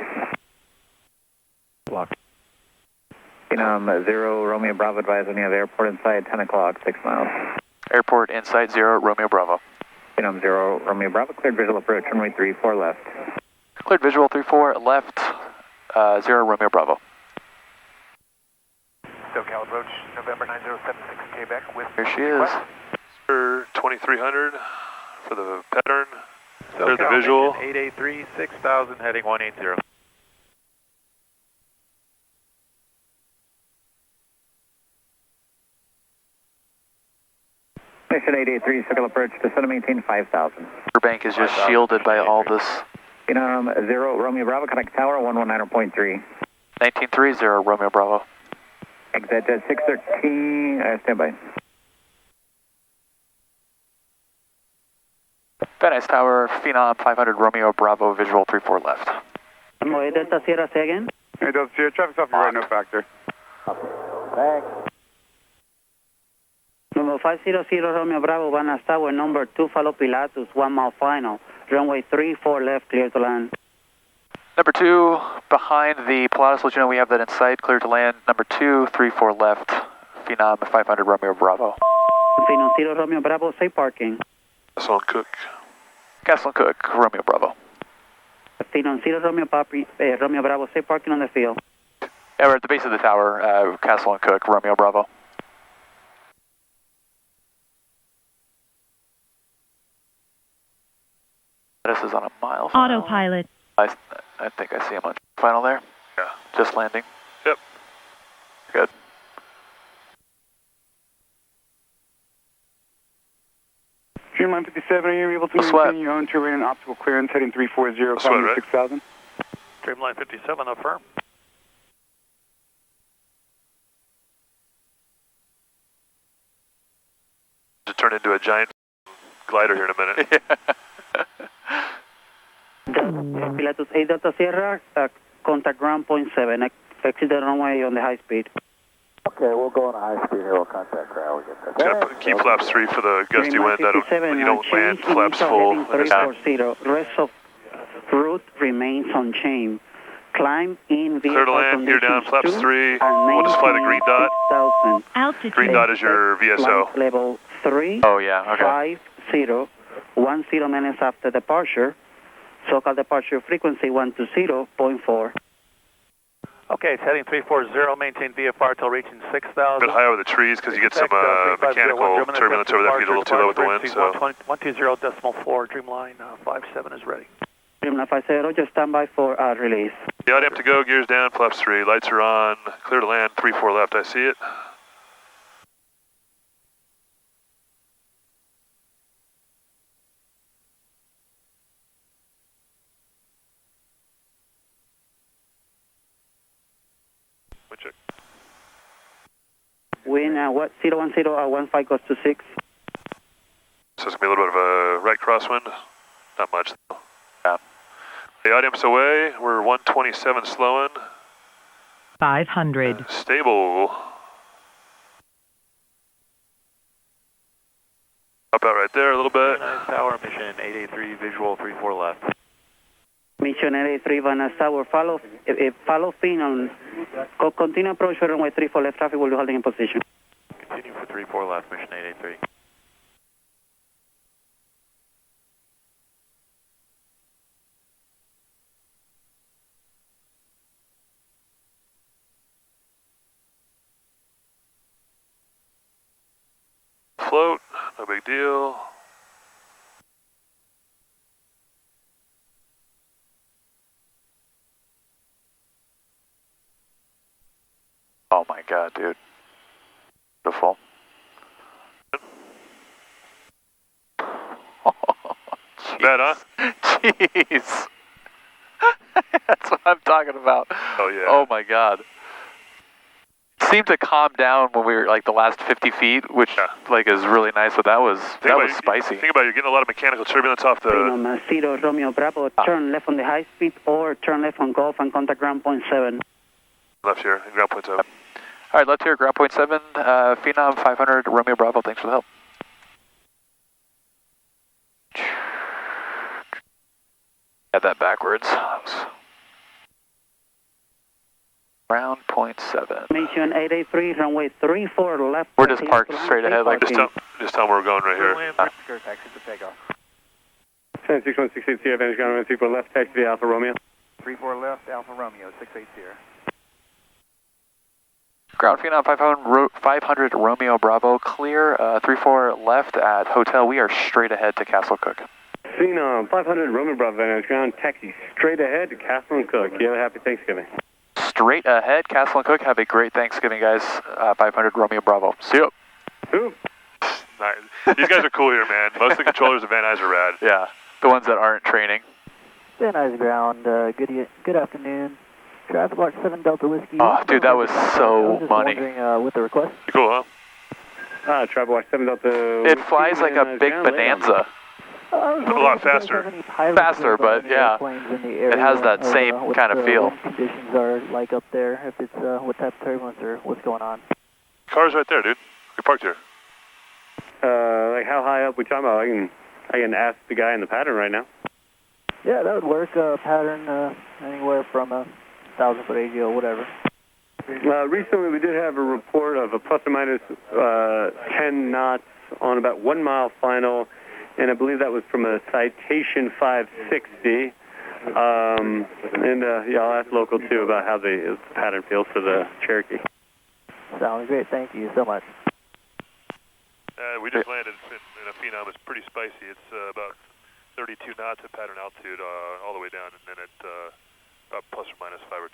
Phenom 0, Romeo Bravo, advise when you have airport inside, 10 o'clock, 6 miles. Airport inside 0, Romeo Bravo. Phenom 0, Romeo Bravo, cleared visual approach, runway 34 left. Cleared visual 34 left, 0, Romeo Bravo. SoCal approach, November 9076, Quebec with... Here she is. 2300 for the pattern. There's the visual. 883, 6000, heading 180. Mission 883, circle approach, descend to maintain 5000. Burbank is just shielded by all this. Phenom 0, Romeo Bravo, connect tower, 119.3. 1930, Romeo Bravo. Exit 613, stand by. Van Nuys Tower, Phenom 500, Romeo Bravo, visual 34 left. Delta Sierra, say again? Hey, Delta Sierra, traffic's off your right, no factor. Thanks. Number 500 Romeo Bravo, Van Nuys Tower, number 2, follow Pilatus, 1 mile final. Runway 34 left, clear to land. Number 2, behind the Pilatus Legion, we have that in sight, clear to land. Number 2, 34 left, Phenom 500, Romeo Bravo. Phenom 0 Romeo Bravo, safe parking. Castle and Cook. Castle and Cook, Romeo Bravo. Phenom 0 Romeo Bravo, safe parking on the field. Yeah, we're at the base of the tower, Castle and Cook, Romeo Bravo. This is on a mile final. Autopilot. I think I see him on final there. Yeah. Just landing. Yep. Good. Streamline 57, are you able to maintain your own terrain and optical clearance heading 340, climbing 6,000? Streamline 57, affirm. To turn into a giant glider here in a minute. Pilatus 8 Delta Sierra, contact ground point 7, exit the runway on the high speed. Okay, we'll go on a high speed here, we'll contact ground, we'll get that. Keep flaps 3 for the gusty wind. You don't land flaps full. 340, rest of route remains unchanged. Climb in Clear to land, you're down, flaps 3. We'll just fly the green dot. 6,000. Altitude. Green dot is your VSO. Flight level 3. Oh, yeah, okay. 50, 10 minutes after departure. SoCal departure frequency 120.4. Okay, it's heading 340, maintain VFR till reaching 6,000. A bit high over the trees because you get some mechanical turbulence over there if you get a little too low with the wind. So 120.4, Dreamline 57 is ready. Dreamline 50, just stand by for release. The IDM to go, gears down, flaps 3, lights are on, clear to land, 34 left, I see it. Check. Wind, what, 010, 15 goes to 6. So it's going to be a little bit of a right crosswind. Not much, though. Yeah. The IDM's away. We're 127 slowing. 500. Stable. Up out right there a little bit. Tower, mission 883, visual 34 left. Mission 883, Van Nuys Tower, follow Phenom. Continue approach for runway 34 left, traffic will be holding in position. Continue for 34 left, mission 883. Float, no big deal. Oh my god, dude. Beautiful. Bad, huh? Jeez. That's what I'm talking about. Oh, yeah. Oh my god. It seemed to calm down when we were like the last 50 feet, which like is really nice, but that was spicy. Think about it, you're getting a lot of mechanical turbulence off the... Phenom 0 Romeo Bravo, turn left on the high speed or turn left on Gulf and contact ground point 7. Left here, ground point 7. All right, left here, ground point 7, Phenom 500, Romeo Bravo, thanks for the help. Had that backwards. Ground 0.7. Mission 883, runway 34 left. We're just parked straight ahead like just tell them where we're going right here. Taxi to takeoff. 6168 Sierra, Vantage ground, 34 left, taxi to Alpha Romeo. 34 left, Alpha Romeo, 68 Sierra. Ground Phenom 500 Romeo Bravo, clear, 34 left at hotel. We are straight ahead to Castle Cook. Phenom 500 Romeo Bravo, Vantage ground, taxi straight ahead to Castle and Cook. You have a happy Thanksgiving. Straight ahead, Castle and Cook. Have a great Thanksgiving, guys. 500 Romeo Bravo. See you. Nice. These guys are cool here, man. Most of the controllers of Van Nuys are rad. Yeah, the ones that aren't training. Van Nuys ground, good afternoon. Traffic Mark 7 Delta Whiskey. Oh, dude, that was so money. With the request. Cool, huh? Traffic Mark 7 Delta. It flies like a big bonanza. A lot faster. Faster, but yeah, it has that same kind of feel. What conditions are like up there, if it's what type of turbulence or what's going on. Car's right there, dude. You're parked here. Like how high up we talking about? I can ask the guy in the pattern right now. Yeah, that would work. Pattern anywhere from 1,000-foot AGO, whatever. Recently we did have a report of a plus or minus 10 knots on about 1 mile final, and I believe that was from a Citation 560. Yeah, I'll ask local too about how the pattern feels for the Cherokee. Sounds great. Thank you so much. We just landed in a Phenom. It's pretty spicy. It's about 32 knots at pattern altitude all the way down, and then at about plus or minus 5 or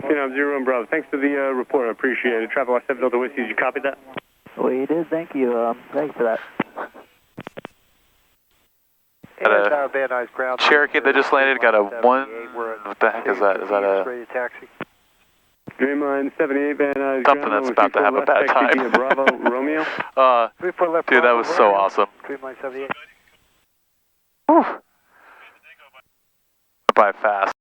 10. Phenom 0 and Bravo. Thanks for the report. I appreciate it. Traffic Watch 7 Delta Whiskey. Did you copy that? We did. Thank you. Thanks for that. Van Nuys ground. Cherokee that just landed got a 1. What the heck is that? Is that a taxi? Dreamline 78 Van Nuys. Something that's about to have a bad time. Bravo Romeo. Dude, that was so awesome. Dreamline 78. Whew. By fast.